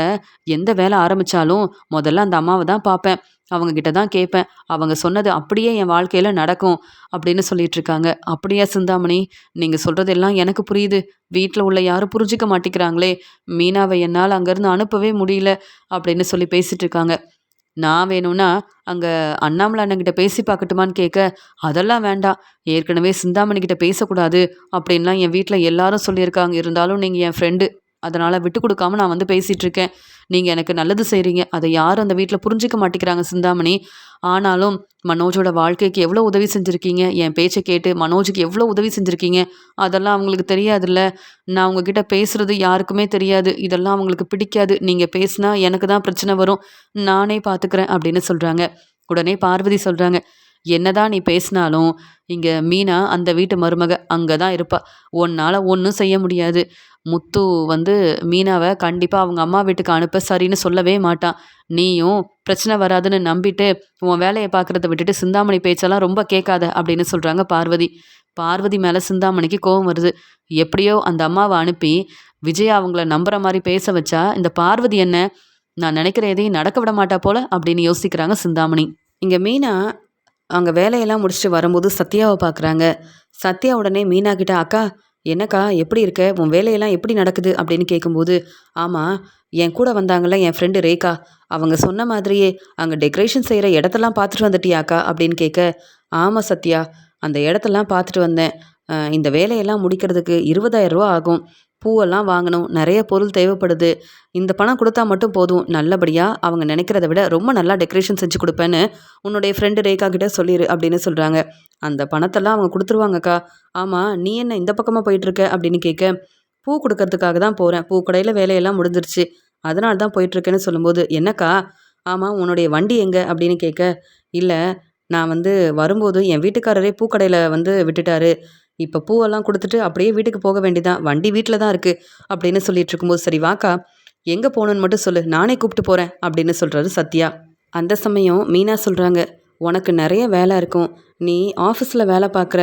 எந்த வேலை ஆரம்பித்தாலும் முதல்ல அந்த அம்மாவை தான் பார்ப்பேன், அவங்க கிட்ட தான் கேட்பேன், அவங்க சொன்னது அப்படியே என் வாழ்க்கையில் நடக்கும் அப்படின்னு சொல்லிட்டு இருக்காங்க. அப்படியா சிந்தாமணி, நீங்கள் சொல்கிறதெல்லாம் எனக்கு புரியுது, வீட்டில் உள்ள யாரும் புரிஞ்சிக்க மாட்டேங்கிறாங்களே, மீனாவை என்னால் அங்கேருந்து அனுப்பவே முடியல அப்படின்னு சொல்லி பேசிட்டு இருக்காங்க. நான் வேணும்னா அங்கே அண்ணாமலை அண்ணன்கிட்ட பேசி பார்க்கட்டுமான்னு கேட்க, அதெல்லாம் வேண்டாம், ஏற்கனவே சிந்தாமணி கிட்ட பேசக்கூடாது அப்படின்லாம் என் வீட்டில் எல்லாரும் சொல்லியிருக்காங்க, இருந்தாலும் நீங்கள் என் ஃப்ரெண்டு, அதனால் விட்டு கொடுக்காம நான் வந்து பேசிகிட்டு இருக்கேன். நீங்கள் எனக்கு நல்லது செய்கிறீங்க, அதை யாரும் அந்த வீட்டில் புரிஞ்சிக்க மாட்டேங்கிறாங்க சிந்தாமணி. ஆனாலும் மனோஜோட வாழ்க்கைக்கு எவ்வளோ உதவி செஞ்சுருக்கீங்க, என் பேச்சை கேட்டு மனோஜுக்கு எவ்வளோ உதவி செஞ்சுருக்கீங்க, அதெல்லாம் அவங்களுக்கு தெரியாதுல்ல. நான் உங்ககிட்ட பேசுகிறது யாருக்குமே தெரியாது, இதெல்லாம் அவங்களுக்கு பிடிக்காது, நீங்கள் பேசினா எனக்கு தான் பிரச்சனை வரும், நானே பார்த்துக்கிறேன் அப்படின்னு சொல்கிறாங்க. உடனே பார்வதி சொல்கிறாங்க, என்னதான் நீ பேசினாலும் இங்கே மீனா அந்த வீட்டு மருமக அங்கே தான் இருப்பா, உன்னால் ஒன்றும் செய்ய முடியாது. முத்து வந்து மீனாவை கண்டிப்பாக அவங்க அம்மா வீட்டுக்கு அனுப்ப சரின்னு சொல்லவே மாட்டான். நீயும் பிரச்சனை வராதுன்னு நம்பிட்டு உன் வேலையை பார்க்குறத விட்டுட்டு சிந்தாமணி பேச்செல்லாம் ரொம்ப கேட்காத அப்படின்னு சொல்கிறாங்க பார்வதி. பார்வதி மேலே சிந்தாமணிக்கு கோவம் வருது. எப்படியோ அந்த அம்மாவை அனுப்பி விஜயா அவங்கள நம்புற மாதிரி பேச வச்சா இந்த பார்வதி என்ன, நான் நினைக்கிற எதையும் நடக்க விட மாட்டா போல அப்படின்னு யோசிக்கிறாங்க சிந்தாமணி. இங்கே மீனா அங்கே வேலையெல்லாம் முடிச்சுட்டு வரும்போது சத்யாவை பார்க்குறாங்க. சத்யா உடனே மீனா கிட்ட, அக்கா என்னக்கா எப்படி இருக்க, உன் வேலையெல்லாம் எப்படி நடக்குது அப்படின்னு கேட்கும்போது, ஆமாம் என் கூட வந்தாங்கள்ல என் ஃப்ரெண்டு ரேகா, அவங்க சொன்ன மாதிரியே அங்கே டெக்கரேஷன் செய்கிற இடத்தெல்லாம் பார்த்துட்டு வந்துட்டியாக்கா அப்படின்னு கேட்க, ஆமாம் சத்யா அந்த இடத்தெல்லாம் பார்த்துட்டு வந்தேன், இந்த வேலையெல்லாம் முடிக்கிறதுக்கு 20,000 ரூபா ஆகும், பூவெல்லாம் வாங்கணும், நிறைய பொருள் தேவைப்படுது, இந்த பணம் கொடுத்தா மட்டும் போதும், நல்லபடியாக அவங்க நினைக்கிறத விட ரொம்ப நல்லா டெக்கரேஷன் செஞ்சு கொடுப்பேன்னு உன்னுடைய ஃப்ரெண்டு ரேகா கிட்ட சொல்லிடு அப்படின்னு சொல்கிறாங்க. அந்த பணத்தெல்லாம் அவங்க கொடுத்துருவாங்கக்கா. ஆமாம் நீ என்ன இந்த பக்கமாக போயிட்டுருக்க அப்படின்னு கேட்க, பூ கொடுக்கறதுக்காக தான் போகிறேன், பூ கடையில் வேலையெல்லாம் முடிஞ்சிருச்சு, அதனால தான் போயிட்டுருக்கேன்னு சொல்லும்போது, "என்னக்கா? ஆமாம் உன்னுடைய வண்டி எங்க?" அப்படின்னு கேட்க, "இல்ல நான் வந்து வரும்போது என் வீட்டுக்காரரே பூக்கடையில வந்து விட்டுட்டாரு. இப்ப பூவெல்லாம் குடுத்துட்டு அப்படியே வீட்டுக்கு போக வேண்டியதான். வண்டி வீட்ல தான் இருக்கு." அப்படின்னு சொல்லிட்டு இருக்கும்போது, "சரி வாக்கா, எங்க போணும்னு மட்டும் சொல்லு. நானே கூப்பிட்டு போறேன்." அப்படின்னு சொல்றாரு சத்யா. அந்த சமயம் மீனா சொல்றாங்க, "உனக்கு நெறைய வேலை இருக்கும். நீ ஆஃபீஸ்ல வேலை பார்க்குற.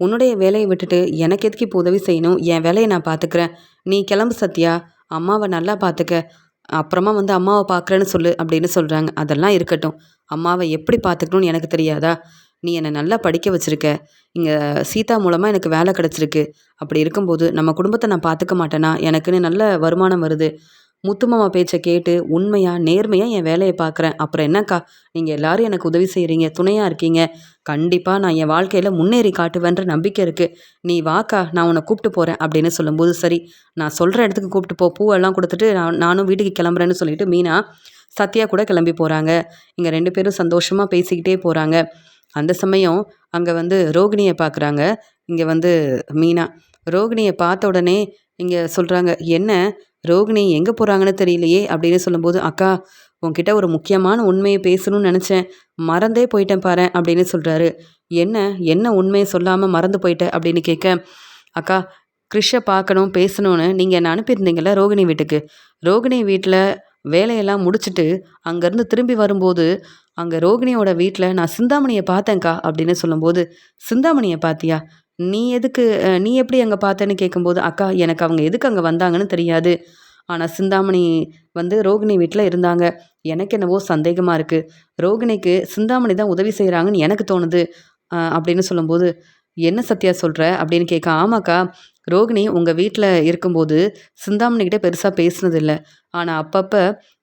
உன்னுடைய வேலைய விட்டுட்டு எனக்கு எதுக்கு இப்போ உதவி செய்யணும்? என் வேலைய நான் பார்த்துக்கிறேன். நீ கிளம்பு சத்யா. அம்மாவ நல்லா பார்த்துக்க. அப்புறமா வந்து அம்மாவ பார்க்குறேன்னு சொல்லு." அப்படின்னு சொல்றாங்க. "அதெல்லாம் இருக்கட்டும். அம்மாவ எப்படி பார்த்துக்கணும்னு எனக்கு தெரியாதா? நீ என்ன நல்லா படிக்க வச்சிருக்க. இங்க சீதா மூலமா எனக்கு வேலை கிடைச்சிருக்கு. அப்படி இருக்கும்போது நம்ம குடும்பத்த நான் பார்த்துக்க மாட்டேனா? எனக்குன்னு நல்ல வருமானம் வருது. முத்து மாமா பேச்ச கேட்டு உண்மையா, நேர்மையா என் வேலைய பார்க்குறேன். அப்புறம் என்னக்கா? நீங்க எல்லாரும் எனக்கு உதவி செய்றீங்க, துணையா இருக்கீங்க. கண்டிப்பா நான் என் வாழ்க்கையில முன்னேறி காட்டுவேன்ற நம்பிக்கை இருக்கு. நீ வாக்கா, நான் உன்ன கூப்பிட்டு போறேன்." அப்படின்னு சொல்லும்போது, "சரி, நான் சொல்ற இடத்துக்கு கூப்பிட்டு போ. பூவெல்லாம் குடுத்துட்டு நானும் வீட்டுக்கு கிளம்புறேன்னு" சொல்லிட்டு மீனா, சத்யா கூட கிளம்பி போறாங்க. இங்க 2 பேரும் சந்தோஷமா பேசிக்கிட்டே போறாங்க. அந்த சமயம் அங்க வந்து ரோகிணிய பார்க்குறாங்க. இங்க வந்து மீனா. ரோகிணிய பார்த்த உடனே இங்க சொல்றாங்க, "என்ன ரோகிணி எங்க போறாங்கன்னு தெரியலையே?" அப்படின்னு சொல்லும்போது, "அக்கா, உன்கிட்ட ஒரு முக்கியமான உண்மைய பேசணும்னு நெனச்சேன். மறந்தே போயிட்டேன் பாரேன்." அப்படின்னு சொல்றாரு. "என்ன? என்ன உண்மைய சொல்லாம மறந்து போயிட்ட?" அப்படின்னு கேட்க, "அக்கா, கிரிஷ பார்க்கணும், பேசணும்னு நீங்க என்ன அனுப்பியிருந்தீங்கல்ல ரோகிணி வீட்டுக்கு. ரோகிணி வீட்ல வேலையெல்லாம் முடிச்சுட்டு அங்கருந்து திரும்பி வரும்போது, அங்க ரோகிணியோட வீட்ல நான் சிந்தாமணிய பார்த்தேன்க்கா." அப்படின்னு சொல்லும்போது, "சிந்தாமணிய பார்த்தியா? நீ எதுக்கு நீ எப்படி அங்க பார்த்தேன்னு?" கேட்கும்போது, "அக்கா, எனக்கு அவங்க எதுக்கு அங்க வந்தாங்கன்னு தெரியாது. ஆனா சிந்தாமணி வந்து ரோகிணி வீட்ல இருந்தாங்க. எனக்கு என்னவோ சந்தேகமா இருக்கு. ரோகிணிக்கு சிந்தாமணி தான் உதவி செய்றாங்கன்னு எனக்கு தோணுது." அப்படின்னு சொல்லும்போது, "என்ன சத்யா சொல்ற?" அப்படின்னு கேட்க, "ஆமாக்கா, ரோகிணி உங்க வீட்ல இருக்கும்போது சிந்தாமணி கிட்ட பெருசா பேசினதில்ல. ஆனா அப்பப்ப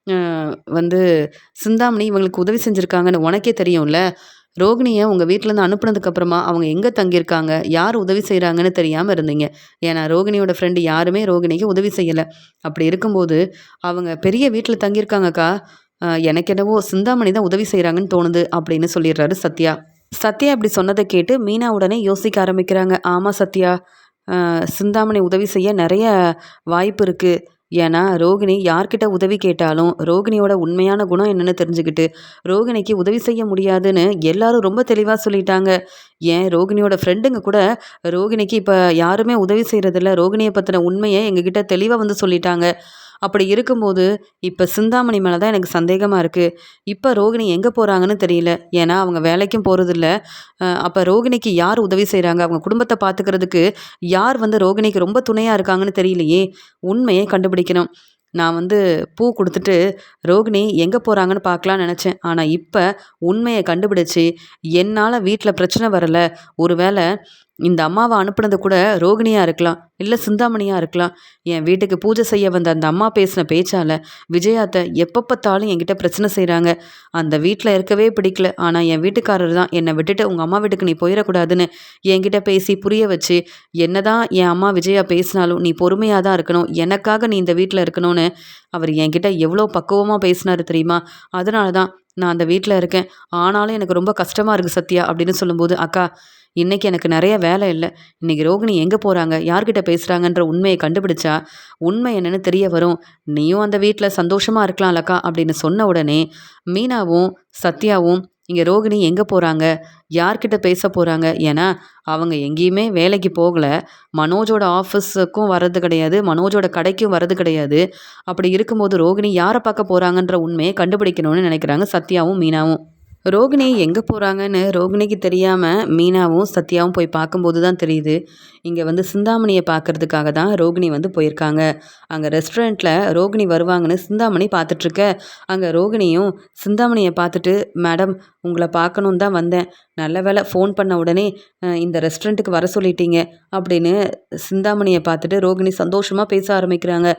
அ வந்து சிந்தாமணி இவங்களுக்கு உதவி செஞ்சிருக்காங்கன்னு உனக்கே தெரியும்ல. ரோகிணிய உங்க வீட்லேருந்து அனுப்புனதுக்கு அப்புறமா அவங்க எங்க தங்கியிருக்காங்க, யார் உதவி செய்றாங்கன்னு தெரியாம இருந்தீங்க. ஏன்னா ரோகிணியோட ஃப்ரெண்டு யாருமே ரோகிணிக்கு உதவி செய்யல. அப்படி இருக்கும்போது அவங்க பெரிய வீட்ல தங்கியிருக்காங்கக்கா. எனக்கு என்னவோ சிந்தாமணி தான் உதவி செய்றாங்கன்னு தோணுது." அப்படின்னு சொல்லிடுறாரு சத்யா. சத்யா இப்படி சொன்னத கேட்டு மீனா உடனே யோசிக்க ஆரம்பிக்கிறாங்க. "ஆமா சத்யா, சிந்தாமணி உதவி செய்ய நெறைய வாய்ப்பு இருக்கு. ஏன்னா, ரோகிணி யார்கிட்ட உதவி கேட்டாலும், ரோகிணியோட உண்மையான குணம் என்னன்னு தெரிஞ்சுக்கிட்டு, ரோகிணிக்கு உதவி செய்ய முடியாதுன்னு எல்லாரும் ரொம்ப தெளிவா சொல்லிட்டாங்க. ஏன் ரோகிணியோட ஃப்ரெண்டுங்க கூட ரோகிணிக்கு இப்ப யாருமே உதவி செய்றதில்ல. ரோகிணிய பத்தின உண்மைய எங்ககிட்ட தெளிவா வந்து சொல்லிட்டாங்க. அப்படி இருக்கும்போது, இப்ப சிந்தாமணி மேல தான் எனக்கு சந்தேகமா இருக்கு. இப்ப ரோகிணி எங்க போறாங்கன்னு தெரியல. ஏன்னா, அவங்க வேலைக்கும் போறதில்ல. அப்ப ரோகிணிக்கு யார் உதவி செய்றாங்க? அவங்க குடும்பத்த பார்த்துக்கிறதுக்கு யார் வந்து ரோகிணிக்கு ரொம்ப துணையா இருக்காங்கன்னு தெரியலையே! உண்மைய கண்டுபிடிக்கணும். நான் வந்து பூ குடுத்துட்டு ரோகிணி எங்க போறாங்கன்னு பார்க்கலான்னு நெனச்சேன். ஆனா, இப்ப உண்மைய கண்டுபிடிச்சு, என்னால வீட்ல பிரச்சனை வரல. ஒருவேள இந்த அம்மாவ அனுப்புனது கூட ரோகிணியா இருக்கலாம். இல்ல சிந்தாமணியா இருக்கலாம். என் வீட்டுக்கு பூஜை செய்ய வந்த அந்த அம்மா பேசின பேச்சால, விஜயா அத்த எப்ப பார்த்தாலும் என்கிட்ட பிரச்சனை செய்றாங்க. அந்த வீட்ல இருக்கவே பிடிக்கல. ஆனா, என் வீட்டுக்காரர் தான் என்ன விட்டுட்டு உங்க அம்மா வீட்டுக்கு நீ போயிறக்கூடாதுன்னு என்கிட்ட பேசி புரிய வச்சு, என்னதான் என் அம்மா விஜயா பேசினாலும், நீ பொறுமையா தான் இருக்கணும். எனக்காக நீ இந்த வீட்ல இருக்கணும்னு அவர் என்கிட்ட எவ்வளோ பக்குவமா பேசினாரு தெரியுமா? அதனால தான் நான் அந்த வீட்ல இருக்கேன். ஆனாலும் எனக்கு ரொம்ப கஷ்டமா இருக்கு சத்யா." அப்படின்னு சொல்லும்போது, "அக்கா, இன்னைக்கு எனக்கு நெறைய வேலை இல்ல. இன்னைக்கு ரோகிணி எங்க போறாங்க? யார்கிட்ட பேசுறாங்கன்ற உண்மைய கண்டுபிடிச்சா, உண்மை என்னன்னு தெரிய வரும். நீயும் அந்த வீட்ல சந்தோஷமா இருக்கலாம்லக்கா." அப்படின்னு சொன்ன உடனே, மீனாவும், சத்யாவும் இங்க ரோகிணி எங்க போறாங்க? யார்கிட்ட பேச போறாங்க? ஏன்னா, அவங்க எங்கேயுமே வேலைக்கு போகல. மனோஜோட ஆஃபீஸுக்கும் வர்றது கிடையாது. மனோஜோட கடைக்கும் வர்றது கிடையாது. அப்படி இருக்கும்போது ரோகிணி யார பார்க்க போறாங்கன்ற உண்மைய கண்டுபிடிக்கணும்னு நினைக்கிறாங்க சத்யாவும், மீனாவும். ரோகிணி எங்க போறாங்கன்னு ரோகிணிக்கு தெரியாம மீனாவும், சத்யாவும் போய் பார்க்கும்போது தான் தெரியுது. இங்க வந்து சிந்தாமணிய பார்க்கறதுக்காக தான் ரோகிணி வந்து போயிருக்காங்க. அங்க ரெஸ்டாரண்ட்ல ரோகிணி வருவாங்கன்னு சிந்தாமணி பார்த்துட்ருக்க, அங்க ரோகிணியும் சிந்தாமணிய பார்த்துட்டு, "மேடம், உங்கள பார்க்கணுன்னு தான் வந்தேன். நல்ல வேளை ஃபோன் பண்ண உடனே இந்த ரெஸ்டாரண்ட்டுக்கு வர சொல்லிட்டீங்க." அப்படின்னு சிந்தாமணிய பார்த்துட்டு ரோகிணி சந்தோஷமா பேச ஆரம்பிக்கிறாங்க.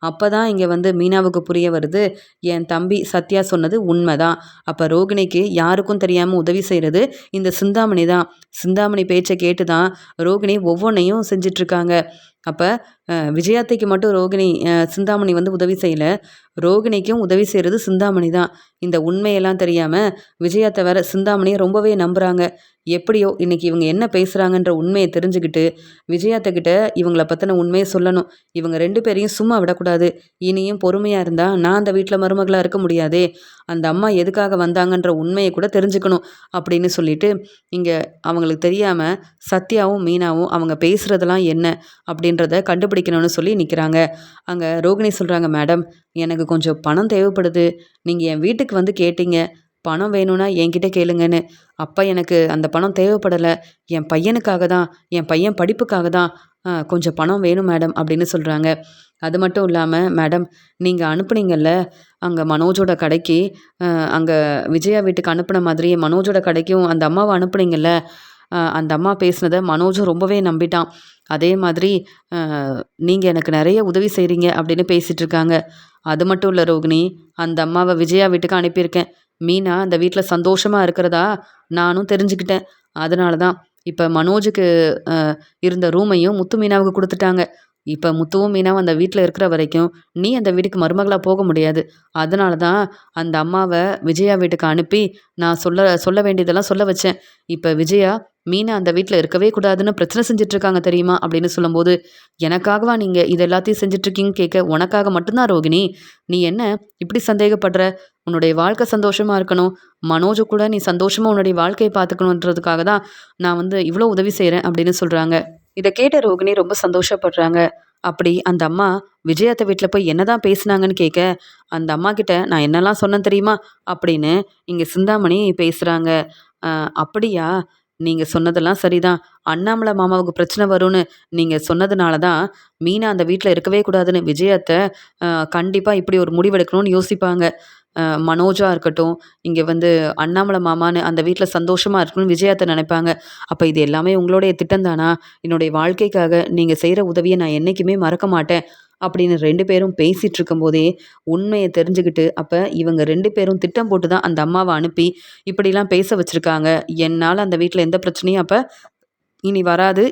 அப்பதான் இங்க வந்து மீனாவுக்கு புரிய வருது, என் தம்பி சத்யா சொன்னது உண்மைதான். அப்ப ரோகிணிக்கு யாருக்கும் தெரியாம உதவி செய்றது இந்த சிந்தாமணி தான். சிந்தாமணி பேச்ச கேட்டு தான் ரோகிணி ஒவ்வொன்னையும் செஞ்சுட்ருக்காங்க. அப்ப விஜயாத்தைக்கு மட்டும் சிந்தாமணி வந்து உதவி செய்யல. ரோகிணிக்கும் உதவி செய்கிறது சிந்தாமணி தான். இந்த உண்மையெல்லாம் தெரியாமல் விஜயாத்தை வேற சிந்தாமணியை ரொம்பவே நம்புகிறாங்க. எப்படியோ இன்னைக்கு இவங்க என்ன பேசுகிறாங்கன்ற உண்மையை தெரிஞ்சுக்கிட்டு விஜயாத்தக்கிட்ட இவங்கள பற்றின உண்மையை சொல்லணும். இவங்க 2 பேரையும் சும்மா விடக்கூடாது. இனியும் பொறுமையாக இருந்தால் நான் அந்த வீட்டில் மருமகளாக இருக்க முடியாதே. அந்த அம்மா எதுக்காக வந்தாங்கன்ற உண்மையை கூட தெரிஞ்சுக்கணும் அப்படின்னு சொல்லிட்டு இங்கே அவங்களுக்கு தெரியாமல் சத்யாவும் மீனாவும் அவங்க பேசுகிறதெல்லாம் என்ன அப்படின்றத கண்டுபிடிக்கணும்னு சொல்லி நிற்கிறாங்க. அங்கே ரோகிணி சொல்கிறாங்க, மேடம் எனக்கு கொஞ்சம் பணம் தேவைப்படுது. நீங்கள் என் வீட்டுக்கு வந்து கேட்டீங்க பணம் வேணும்னா என்கிட்ட கேளுங்கன்னு. அப்போ எனக்கு அந்த பணம் தேவைப்படலை. என் பையனுக்காக தான், என் பையன் படிப்புக்காக தான் கொஞ்சம் பணம் வேணும் மேடம் அப்படின்னு சொல்கிறாங்க. அது மட்டும் இல்லாமல், மேடம் நீங்கள் அனுப்புனீங்கல்ல அங்கே மனோஜோட கடைக்கு, அங்கே விஜயா வீட்டுக்கு அனுப்புன மாதிரியே மனோஜோட கடைக்கும் அந்த அம்மாவை அனுப்புனீங்கல்ல, அந்த அம்மா பேசினதை மனோஜும் ரொம்பவே நம்பிட்டான். அதே மாதிரி நீங்கள் எனக்கு நிறைய உதவி செய்கிறீங்க அப்படின்னு பேசிகிட்டு இருக்காங்க. அது மட்டும் இல்லை ரோகிணி, அந்த அம்மாவை விஜயா வீட்டுக்கு அனுப்பியிருக்கேன். மீனா அந்த வீட்டில் சந்தோஷமாக இருக்கிறதா நானும் தெரிஞ்சுக்கிட்டேன். அதனால தான் இப்போ மனோஜுக்கு இருந்த ரூமையும் முத்து மீனாவுக்கு கொடுத்துட்டாங்க. இப்போ முத்துவும் மீனாவும் அந்த வீட்டில் இருக்கிற வரைக்கும் நீ அந்த வீட்டுக்கு மருமகளாக போக முடியாது. அதனால தான் அந்த அம்மாவை விஜயா வீட்டுக்கு அனுப்பி நான் சொல்ல வேண்டியதெல்லாம் சொல்ல வச்சேன். இப்போ விஜயா மீனா அந்த வீட்டில் இருக்கவே கூடாதுன்னு பிரச்சனை செஞ்சிட்ருக்காங்க தெரியுமா அப்படின்னு சொல்லும்போது, எனக்காகவா நீங்கள் இது எல்லாத்தையும் செஞ்சிட்ருக்கீங்கன்னு கேட்க, உனக்காக மட்டும்தான் ரோகிணி. நீ என்ன இப்படி சந்தேகப்படுற? உன்னுடைய வாழ்க்கை சந்தோஷமாக இருக்கணும், மனோஜு கூட நீ சந்தோஷமாக உன்னுடைய வாழ்க்கையை பார்த்துக்கணுன்றதுக்காக தான் நான் வந்து இவ்வளோ உதவி செய்கிறேன் அப்படின்னு சொல்கிறாங்க. இதை கேட்ட ரோகிணி ரொம்ப சந்தோஷப்படுறாங்க. அப்படி அந்த அம்மா விஜயாத்த வீட்டில் போய் என்னதான் பேசுனாங்கன்னு கேட்க, அந்த அம்மா கிட்ட நான் என்னெல்லாம் சொன்னேன் தெரியுமா அப்படின்னு இங்கே சிந்தாமணி பேசுகிறாங்க. அப்படியா, நீங்கள் சொன்னதெல்லாம் சரிதான். அண்ணாமலை மாமாவுக்கு பிரச்சனை வரும்னு நீங்கள் சொன்னதுனால தான் மீனா அந்த வீட்டில் இருக்கவே கூடாதுன்னு விஜயாத்த கண்டிப்பாக இப்படி ஒரு முடிவெடுக்கணும்னு யோசிப்பாங்க. மனோஜா இருக்கட்டும், இங்கே வந்து அண்ணாமலை மாமான்னு அந்த வீட்டில் சந்தோஷமாக இருக்கணும்னு விஜயாத்த நினைப்பாங்க. அப்போ இது எல்லாமே உங்களுடைய திட்டம் தானா? என்னுடைய வாழ்க்கைக்காக நீங்கள் செய்கிற உதவியை நான் என்றைக்குமே மறக்க மாட்டேன் அப்படின்னு 2 பேரும் பேசிகிட்டு இருக்கும்போதே உண்மையை தெரிஞ்சுக்கிட்டு, அப்போ இவங்க 2 பேரும் திட்டம் போட்டு தான் அந்த அம்மாவை அனுப்பி இப்படிலாம் பேச வச்சுருக்காங்க. என்னால் அந்த வீட்டில் எந்த பிரச்சனையும் அப்போ இனி வராது.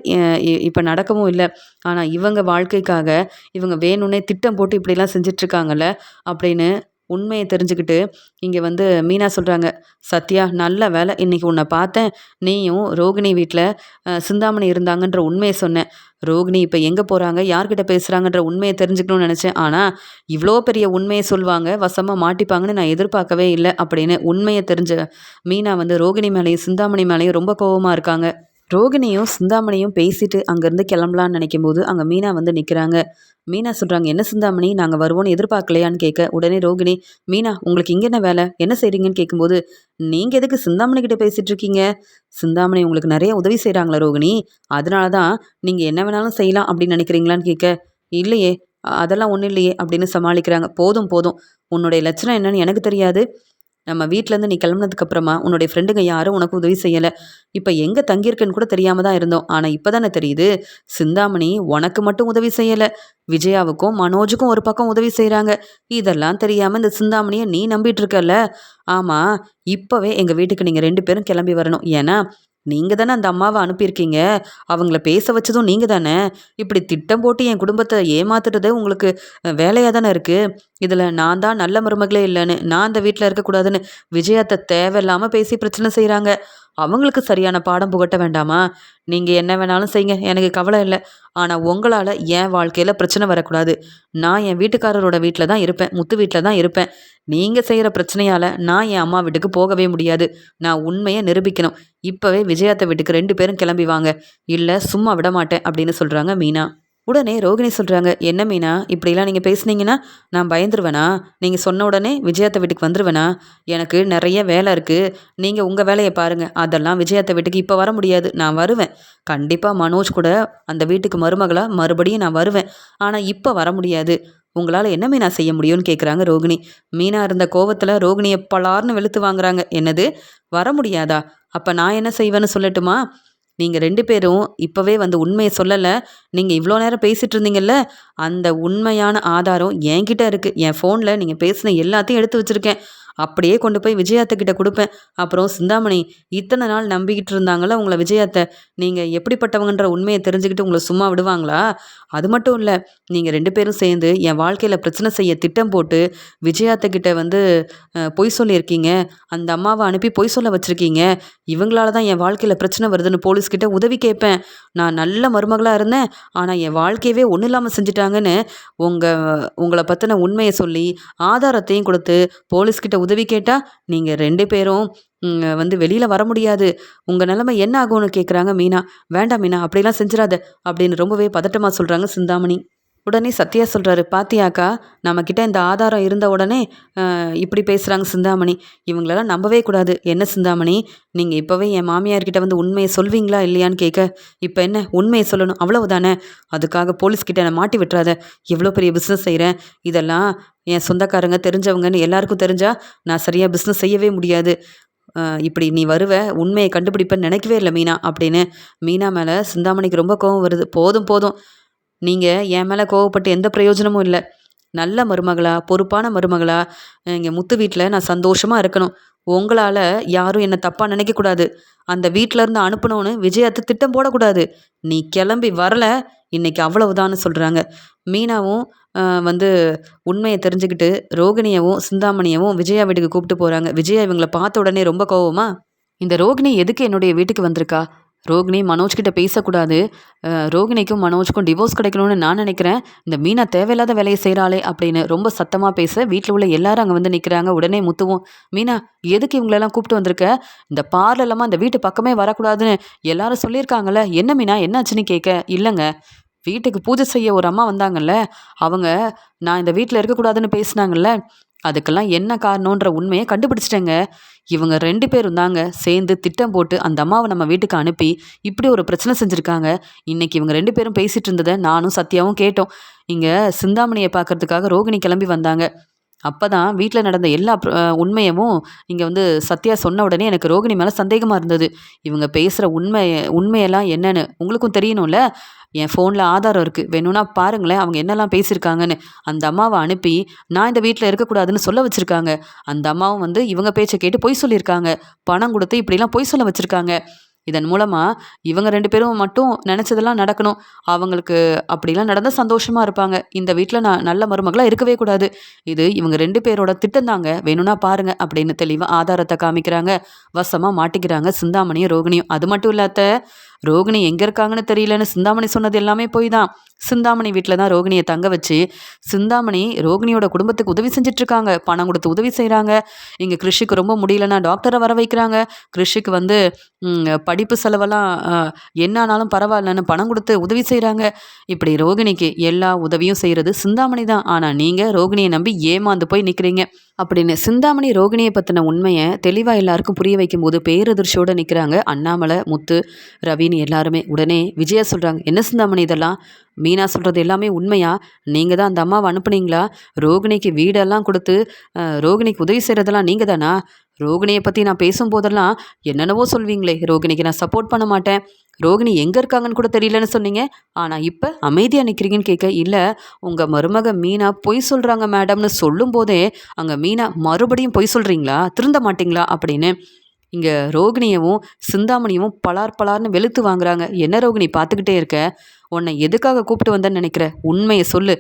இப்போ நடக்கவும் இல்லை. ஆனால் இவங்க வாழ்க்கைக்காக இவங்க வேணும்னே திட்டம் போட்டு இப்படிலாம் செஞ்சிட்ருக்காங்கல்ல அப்படின்னு உண்மையை தெரிஞ்சுக்கிட்டு இங்கே வந்து மீனா சொல்கிறாங்க, சத்யா நல்ல வேலை இன்னைக்கு உன்னை பார்த்தேன். நீயும் ரோகிணி வீட்டில் சிந்தாமணி இருந்தாங்கன்ற உண்மையை சொன்னேன். ரோகிணி இப்போ எங்கே போகிறாங்க, யார்கிட்ட பேசுகிறாங்கன்ற உண்மையை தெரிஞ்சுக்கணும்னு நினச்சேன். ஆனால் இவ்வளோ பெரிய உண்மையை சொல்லுவாங்க, வசமாக மாட்டிப்பாங்கன்னு நான் எதிர்பார்க்கவே இல்லை அப்படின்னு உண்மையை தெரிஞ்ச மீனா வந்து ரோகிணி மேலேயும் சிந்தாமணி மேலேயும் ரொம்ப கோபமாக இருக்காங்க. ரோகிணியும் சிந்தாமணியும் பேசிட்டு அங்கேருந்து கிளம்பலான்னு நினைக்கும் போது அங்கே மீனா வந்து நிற்கிறாங்க. மீனா சொல்கிறாங்க, என்ன சிந்தாமணி நாங்கள் வருவோன்னு எதிர்பார்க்கலையான்னு கேட்க, உடனே ரோகிணி, மீனா உங்களுக்கு இங்கே என்ன வேலை, என்ன செய்கிறீங்கன்னு கேட்கும்போது, நீங்கள் எதுக்கு சிந்தாமணி கிட்ட பேசிகிட்டு இருக்கீங்க? சிந்தாமணி உங்களுக்கு நிறைய உதவி செய்கிறாங்களா ரோகிணி, அதனால தான் நீங்கள் என்ன வேணாலும் செய்யலாம் அப்படின்னு நினைக்கிறீங்களான்னு கேட்க, இல்லையே அதெல்லாம் ஒன்றும் இல்லையே அப்படின்னு சமாளிக்கிறாங்க. போதும் போதும், உன்னுடைய லட்சணம் என்னன்னு எனக்கு தெரியாது. நம்ம வீட்டிலேருந்து நீ கிளம்புனதுக்கப்புறமா உன்னுடைய ஃப்ரெண்டுங்க யாரும் உனக்கு உதவி செய்யலை. இப்போ எங்கே தங்கியிருக்குன்னு கூட தெரியாமல் தான் இருந்தோம். ஆனால் இப்போ தானே தெரியுது, சிந்தாமணி உனக்கு மட்டும் உதவி செய்யலை, விஜயாவுக்கும் மனோஜுக்கும் ஒரு பக்கம் உதவி செய்கிறாங்க. இதெல்லாம் தெரியாமல் இந்த சிந்தாமணியை நீ நம்பிட்டு இருக்கல்ல. ஆமாம், இப்போவே எங்கள் வீட்டுக்கு நீங்கள் 2 பேரும் கிளம்பி வரணும். ஏன்னா நீங்கள் தானே அந்த அம்மாவை அனுப்பியிருக்கீங்க, அவங்கள பேச வச்சதும் நீங்கள் தானே. இப்படி திட்டம் போட்டு என் குடும்பத்தை ஏமாத்துறது உங்களுக்கு வேலையாக தானே இருக்குது. இதில் நான் தான் நல்ல மருமகளே இல்லைன்னு, நான் அந்த வீட்டில் இருக்கக்கூடாதுன்னு விஜயாத்தை தேவையில்லாமல் பேசி பிரச்சனை செய்கிறாங்க. அவங்களுக்கு சரியான பாடம் புகட்ட வேண்டாமா? நீங்கள் என்ன வேணாலும் செய்யுங்க, எனக்கு கவலை இல்லை. ஆனால் உங்களால் என் வாழ்க்கையில் பிரச்சனை வரக்கூடாது. நான் என் வீட்டுக்காரரோட வீட்டில் தான் இருப்பேன், முத்து வீட்டில் தான் இருப்பேன். நீங்கள் செய்கிற பிரச்சனையால் நான் என் அம்மா வீட்டுக்கு போகவே முடியாது. நான் உண்மையை நிரூபிக்கணும். இப்போவே விஜயாத்த வீட்டுக்கு 2 பேரும் கிளம்பி வாங்க, இல்லை சும்மா விட மாட்டேன் அப்படின்னு சொல்கிறாங்க மீனா. உடனே ரோகிணி சொல்கிறாங்க, என்ன மீனா இப்படிலாம் நீங்கள் பேசுனீங்கன்னா நான் பயந்துருவேனா? நீங்கள் சொன்ன உடனே விஜயாத்த வீட்டுக்கு வந்துடுவேனா? எனக்கு நிறைய வேலை இருக்குது, நீங்கள் உங்கள் வேலையை பாருங்கள். அதெல்லாம் விஜயாத்த வீட்டுக்கு இப்போ வர முடியாது. நான் வருவேன் கண்டிப்பாக, மனோஜ் கூட அந்த வீட்டுக்கு மருமகளாக மறுபடியும் நான் வருவேன். ஆனால் இப்போ வர முடியாது. உங்களால் என்ன மீனா செய்ய முடியும்னு கேட்குறாங்க ரோகிணி. மீனா இருந்த கோவத்தில் ரோகிணியை பலார்னு வெளுத்து வாங்குறாங்க. என்னது வர முடியாதா? அப்போ நான் என்ன செய்வேன்னு சொல்லட்டுமா? நீங்கள் 2 பேரும் இப்போவே வந்து உண்மையை சொல்லலை. நீங்கள் இவ்வளோ நேரம் பேசிகிட்டு இருந்தீங்கல்ல, அந்த உண்மையான ஆதாரம் என்கிட்ட இருக்குது. என் ஃபோனில் நீங்கள் பேசின எல்லாத்தையும் எடுத்து வச்சுருக்கேன். அப்படியே கொண்டு போய் விஜயாத்தக்கிட்ட கொடுப்பேன். அப்புறம் சிந்தாமணி, இத்தனை நாள் நம்பிக்கிட்டு இருந்தாங்கள உங்களை விஜயாத்த, நீங்கள் எப்படிப்பட்டவங்கன்ற உண்மையை தெரிஞ்சுக்கிட்டு உங்களை சும்மா விடுவாங்களா? அது மட்டும் இல்லை, நீங்கள் 2 பேரும் சேர்ந்து என் வாழ்க்கையில் பிரச்சனை செய்ய திட்டம் போட்டு விஜயாத்தக்கிட்ட வந்து பொய் சொல்லியிருக்கீங்க. அந்த அம்மாவை அனுப்பி பொய் சொல்ல வச்சுருக்கீங்க. இவங்களால தான் என் வாழ்க்கையில் பிரச்சனை வருதுன்னு போலீஸ்கிட்ட உதவி கேட்பேன். நான் நல்ல மருமகளாக இருந்தேன், ஆனால் என் வாழ்க்கையவே ஒன்றும் இல்லாமல் செஞ்சுட்டாங்கன்னு உங்களை பற்றின உண்மையை சொல்லி ஆதாரத்தையும் கொடுத்து போலீஸ்கிட்ட உதவி கேட்டால் நீங்கள் 2 பேரும் வந்து வெளியில் வர முடியாது. உங்கள் நிலைமை என்ன ஆகும்னு கேட்குறாங்க மீனா. வேண்டாம் மீனா, அப்படிலாம் செஞ்சிடாத அப்படின்னு ரொம்பவே பதட்டமாக சொல்கிறாங்க சிந்தாமணி. உடனே சத்யா சொல்கிறாரு, பாத்தியாக்கா, நம்மக்கிட்ட இந்த ஆதாரம் இருந்த உடனே இப்படி பேசுகிறாங்க சிந்தாமணி. இவங்களெல்லாம் நம்பவே கூடாது. என்ன சிந்தாமணி, நீங்கள் இப்போவே என் மாமியார்கிட்ட வந்து உண்மையை சொல்வீங்களா இல்லையான்னு கேட்க, இப்போ என்ன உண்மையை சொல்லணும் அவ்வளவுதானே, அதுக்காக போலீஸ்கிட்ட என்னை மாட்டி விட்டுறாத. எவ்வளோ பெரிய பிஸ்னஸ் செய்கிறேன், இதெல்லாம் என் சொந்தக்காரங்க தெரிஞ்சவங்கன்னு எல்லாருக்கும் தெரிஞ்சா நான் சரியாக பிஸ்னஸ் செய்யவே முடியாது. இப்படி நீ வருவ, உண்மையை கண்டுபிடிப்பேன்னு நினைக்கவே இல்லை மீனா அப்படின்னு மீனா மேலே சிந்தாமணிக்கு ரொம்ப கோவம் வருது. போதும் போதும், நீங்கள் என் மேலே கோவப்பட்டு எந்த பிரயோஜனமும் இல்லை. நல்ல மருமகளா, பொறுப்பான மருமகளா இங்கே முத்து வீட்டில் நான் சந்தோஷமாக இருக்கணும். உங்களால் யாரும் என்னை தப்பாக நினைக்கக்கூடாது. அந்த வீட்டிலேருந்து அனுப்பணும்னு விஜயாத்து திட்டம் போடக்கூடாது. நீ கிளம்பி வரல, இன்னைக்கு அவ்வளவுதான்னு சொல்கிறாங்க. மீனாவும் வந்து உண்மையை தெரிஞ்சுக்கிட்டு ரோகிணியவும் சிந்தாமணியவும் விஜயா வீட்டுக்கு கூப்பிட்டு போகிறாங்க. விஜயா இவங்களை பார்த்த உடனே ரொம்ப கோவமா, இந்த ரோகிணி எதுக்கு என்னுடைய வீட்டுக்கு வந்திருக்கா? ரோகிணி மனோஜ்கிட்ட பேசக்கூடாது. ரோகிணிக்கும் மனோஜ்க்கும் டிவோர்ஸ் கிடைக்கணும்னு நான் நினைக்கிறேன். இந்த மீனா தேவையில்லாத வேலையை செய்கிறாளே அப்படின்னு ரொம்ப சத்தமாக பேச வீட்டில் உள்ள எல்லாரும் அங்கே வந்து நிற்கிறாங்க. உடனே முத்துவும், மீனா எதுக்கு இவங்களெல்லாம் கூப்பிட்டு வந்திருக்க? இந்த பார்லர்லாமா அந்த வீட்டு பக்கமே வரக்கூடாதுன்னு எல்லாரும் சொல்லியிருக்காங்கல்ல, என்ன மீனா என்னாச்சுன்னு கேட்க, இல்லைங்க, வீட்டுக்கு பூஜை செய்ய ஒரு அம்மா வந்தாங்கல்ல, அவங்க நான் இந்த வீட்டில் இருக்கக்கூடாதுன்னு பேசினாங்கல்ல, அதுக்கெல்லாம் என்ன காரணன்ற உண்மையை கண்டுபிடிச்சிட்டேங்க. இவங்க 2 பேரும் தாங்க சேர்ந்து திட்டம் போட்டு அந்த அம்மாவை நம்ம வீட்டுக்கு அனுப்பி இப்படி ஒரு பிரச்சனை செஞ்சுருக்காங்க. இன்னைக்கு இவங்க 2 பேரும் பேசிகிட்டு இருந்ததை நானும் சத்யாவும் கேட்டோம். இங்கே சிந்தாமணியை பார்க்கறதுக்காக ரோகிணி கிளம்பி வந்தாங்க. அப்போ தான் வீட்டில் நடந்த எல்லா உண்மையவும் இங்கே வந்து சத்யா சொன்ன உடனே எனக்கு ரோகிணி மேலே சந்தேகமாக இருந்தது. இவங்க பேசுகிற உண்மையெல்லாம் என்னன்னு உங்களுக்கும் தெரியணும்ல. என் ஃபோனில் ஆதாரம் இருக்குது, வேணும்னா பாருங்களேன் அவங்க என்னெல்லாம் பேசியிருக்காங்கன்னு. அந்த அம்மாவை அனுப்பி நான் இந்த வீட்டில் இருக்கக்கூடாதுன்னு சொல்ல வச்சுருக்காங்க. அந்த அம்மாவும் வந்து இவங்க பேச்சை கேட்டு பொய் சொல்லியிருக்காங்க. பணம் கொடுத்து இப்படிலாம் பொய் சொல்ல வச்சுருக்காங்க. இதன் மூலமாக இவங்க 2 பேரும் மட்டும் நினச்சதெல்லாம் நடக்கணும். அவங்களுக்கு அப்படிலாம் நடந்தால் சந்தோஷமாக இருப்பாங்க. இந்த வீட்டில் நான் நல்ல மருமகளாக இருக்கவே கூடாது. இது இவங்க 2 பேரோட திட்டம் தாங்க, வேணும்னா பாருங்க அப்படின்னு தெளிவாக ஆதாரத்தை காமிக்கிறாங்க. வசமாக மாட்டிக்கிறாங்க சிந்தாமணியும் ரோகிணியும். அது மட்டும் இல்லாத ரோகிணி எங்கே இருக்காங்கன்னு தெரியலன்னு சிந்தாமணி சொன்னது எல்லாமே போய் தான். சிந்தாமணி வீட்டில் தான் ரோகிணியை தங்க வச்சு சிந்தாமணி ரோகிணியோட குடும்பத்துக்கு உதவி செஞ்சிட்ருக்காங்க. பணம் கொடுத்து உதவி செய்கிறாங்க. இங்கே கிருஷிக்கு ரொம்ப முடியலன்னா டாக்டரை வர வைக்கிறாங்க. கிருஷிக்கு வந்து படிப்பு செலவெல்லாம் என்னானாலும் பரவாயில்லன்னு பணம் கொடுத்து உதவி செய்கிறாங்க. இப்படி ரோகிணிக்கு எல்லா உதவியும் செய்கிறது சிந்தாமணி தான். ஆனால் நீங்கள் ரோகிணியை நம்பி ஏமாந்து போய் நிற்கிறீங்க அப்படின்னு சிந்தாமணி ரோகிணியை பற்றின உண்மையை தெளிவாக எல்லாருக்கும் புரிய வைக்கும்போது பேரதிர்ச்சியோடு நிற்கிறாங்க அண்ணாமலை, முத்து, ரவின்னு எல்லாருமே. உடனே விஜயா சொல்கிறாங்க, என்ன சிந்தாமணி இதெல்லாம்? மீனா சொல்கிறது எல்லாமே உண்மையா? நீங்கள் தான் அந்த அம்மாவை அனுப்புனீங்களா? ரோகிணிக்கு வீடெல்லாம் கொடுத்து ரோகிணிக்கு உதவி செய்கிறதெல்லாம் நீங்கள் தானா? ரோகிணியை பற்றி நான் பேசும்போதெல்லாம் என்னென்னவோ சொல்வீங்களே, ரோகிணிக்கு நான் சப்போர்ட் பண்ண மாட்டேன், ரோகிணி எங்கே இருக்காங்கன்னு கூட தெரியலன்னு சொன்னீங்க. ஆனால் இப்போ அமைதியாக நிற்கிறீங்கன்னு கேட்க, இல்லை உங்கள் மருமக மீனா பொய் சொல்கிறாங்க மேடம்னு சொல்லும் போதே அங்கே மீனா மறுபடியும் பொய் சொல்கிறீங்களா, திருந்த மாட்டிங்களா அப்படின்னு இங்கே ரோகிணியவும் சிந்தாமணியவும் பலார் பலார்னு வெளுத்து வாங்குறாங்க. என்ன ரோகிணி பார்த்துக்கிட்டே இருக்க? உன்னை எதுக்காக கூப்பிட்டு வந்தேன்னு நினைக்கிற? உண்மையை சொல்லு.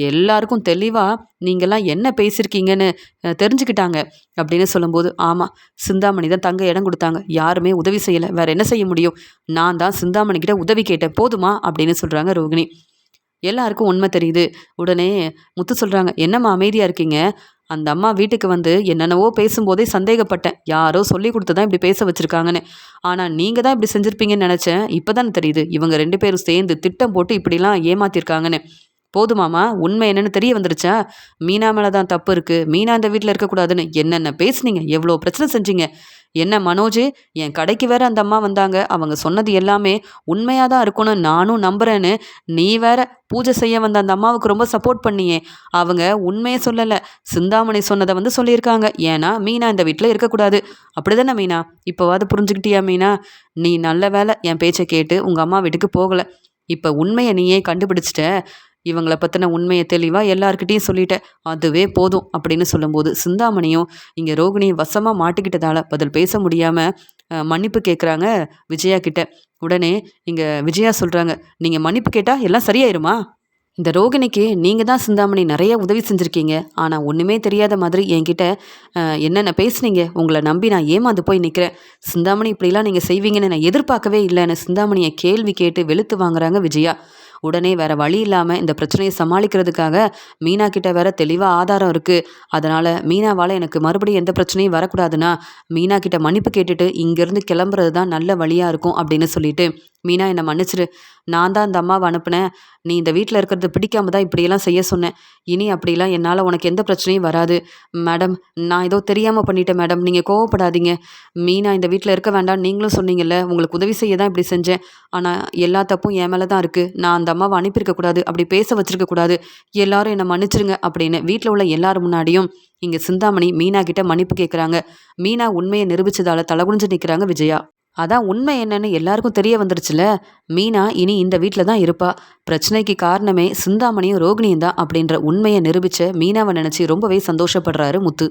எல்லாருக்கும் தெளிவாக நீங்கள்லாம் என்ன பேசியிருக்கீங்கன்னு தெரிஞ்சுக்கிட்டாங்க அப்படின்னு சொல்லும்போது, ஆமாம், சிந்தாமணி தான் தங்க இடம் கொடுத்தாங்க, யாருமே உதவி செய்யலை, வேறு என்ன செய்ய முடியும்? நான் தான் சிந்தாமணிக்கிட்ட உதவி கேட்டேன், போதுமா அப்படின்னு சொல்கிறாங்க ரோகிணி. எல்லாருக்கும் உண்மை தெரியுது. உடனே முத்து சொல்கிறாங்க, என்னம்மா அமைதியாக இருக்கீங்க? அந்த அம்மா வீட்டுக்கு வந்து என்னென்னவோ பேசும்போதே சந்தேகப்பட்டேன், யாரோ சொல்லி கொடுத்து தான் இப்படி பேச வச்சுருக்காங்கன்னு. ஆனால் நீங்கள் தான் இப்படி செஞ்சுருப்பீங்கன்னு நினச்சேன். இப்போ தானே தெரியுது இவங்க 2 பேரும் சேர்ந்து திட்டம் போட்டு இப்படிலாம் ஏமாத்திருக்காங்கன்னு. போதுமாமா, உண்மை என்னன்னு தெரிய வந்துருச்சா? மீனா மேலே தான் தப்பு இருக்குது, மீனா இந்த வீட்டில் இருக்கக்கூடாதுன்னு என்னென்ன பேசுனீங்க, எவ்வளோ பிரச்சனை செஞ்சீங்க. என்ன மனோஜ், என் கடைக்கு வேற அந்த அம்மா வந்தாங்க, அவங்க சொன்னது எல்லாமே உண்மையாக தான் இருக்கும்னு நானும் நம்புகிறேன்னு நீ வேற பூஜை செய்ய வந்த அந்த அம்மாவுக்கு ரொம்ப சப்போர்ட் பண்ணியே. அவங்க உண்மையை சொல்லலை, சிந்தாமணி சொன்னதை வந்து சொல்லியிருக்காங்க. ஏன்னா மீனா இந்த வீட்டில் இருக்கக்கூடாது. அப்படி தானே மீனா? இப்போவாது புரிஞ்சுக்கிட்டியா மீனா? நீ நல்ல வேலை என் பேச்சை கேட்டு உங்கள் அம்மா வீட்டுக்கு போகலை. இப்போ உண்மையை நீயே கண்டுபிடிச்சிட்ட. இவங்கள பற்றின உண்மையை தெளிவாக எல்லார்கிட்டயும் சொல்லிட்டேன், அதுவே போதும் அப்படின்னு சொல்லும்போது சிந்தாமணியும் இங்கே ரோகிணி வசமாக மாட்டிக்கிட்டதால பதில் பேச முடியாமல் மன்னிப்பு கேட்குறாங்க விஜயா கிட்ட. உடனே இங்கே விஜயா சொல்கிறாங்க, நீங்கள் மன்னிப்பு கேட்டால் எல்லாம் சரியாயிருமா? இந்த ரோகிணிக்கு நீங்கள் தான் சிந்தாமணி நிறைய உதவி செஞ்சுருக்கீங்க. ஆனால் ஒன்றுமே தெரியாத மாதிரி என்கிட்ட என்னென்ன பேசுனீங்க, உங்களை நம்பி நான் ஏமாந்து போய் நிற்கிறேன். சிந்தாமணி இப்படிலாம் நீங்கள் செய்வீங்கன்னு நான் எதிர்பார்க்கவே இல்லைன்னு சிந்தாமணியை கேள்வி கேட்டு வெளுத்து வாங்குறாங்க விஜயா. உடனே வேற வழி இல்லாமல் இந்த பிரச்சனையை சமாளிக்கிறதுக்காக மீனா கிட்ட வேற தெளிவாக ஆதாரம் இருக்குது. அதனால் மீனாவால் எனக்கு மறுபடியும் எந்த பிரச்சனையும் வரக்கூடாதுன்னா மீனா கிட்ட மன்னிப்பு கேட்டுட்டு இங்கேருந்து கிளம்புறது தான் நல்ல வழியாக இருக்கும் அப்படின்னு சொல்லிட்டு, மீனா என்னை மன்னிச்சிரு, நான் தான் அந்த அம்மாவை அனுப்புனேன், நீ இந்த வீட்டில் இருக்கிறது பிடிக்காம தான் இப்படியெல்லாம் செய்ய சொன்னேன். இனி அப்படிலாம் என்னால் உனக்கு எந்த பிரச்சனையும் வராது மேடம். நான் ஏதோ தெரியாமல் பண்ணிட்டேன் மேடம், நீங்கள் கோவப்படாதீங்க. மீனா இந்த வீட்டில் இருக்க வேண்டாம்னு நீங்களும் சொன்னீங்கல்ல, உங்களுக்கு உதவி செய்ய தான் இப்படி செஞ்சேன். ஆனால் எல்லா தப்பும் என் மேலே தான் இருக்குது. நான் அந்த அம்மாவை அனுப்பியிருக்கக்கூடாது, அப்படி பேச வச்சிருக்கக்கூடாது. எல்லாரும் என்னை மன்னிச்சிருங்க அப்படின்னு வீட்டில் உள்ள எல்லாரும் முன்னாடியும் இங்கே சிந்தாமணி மீனா கிட்ட மன்னிப்பு கேட்குறாங்க. மீனா உண்மையை நிரூபிச்சதால தலகுனிஞ்சு நிற்கிறாங்க விஜயா. அதான் உண்மை என்னன்னு எல்லாருக்கும் தெரிய வந்துருச்சுல. மீனா இனி இந்த வீட்டில் தான் இருப்பா. பிரச்சனைக்கு காரணமே சிந்தாமணியும் ரோகிணியும் தான் அப்படின்ற உண்மையை நிரூபிச்ச மீனாவை நினச்சி ரொம்பவே சந்தோஷப்படுறாரு முத்து.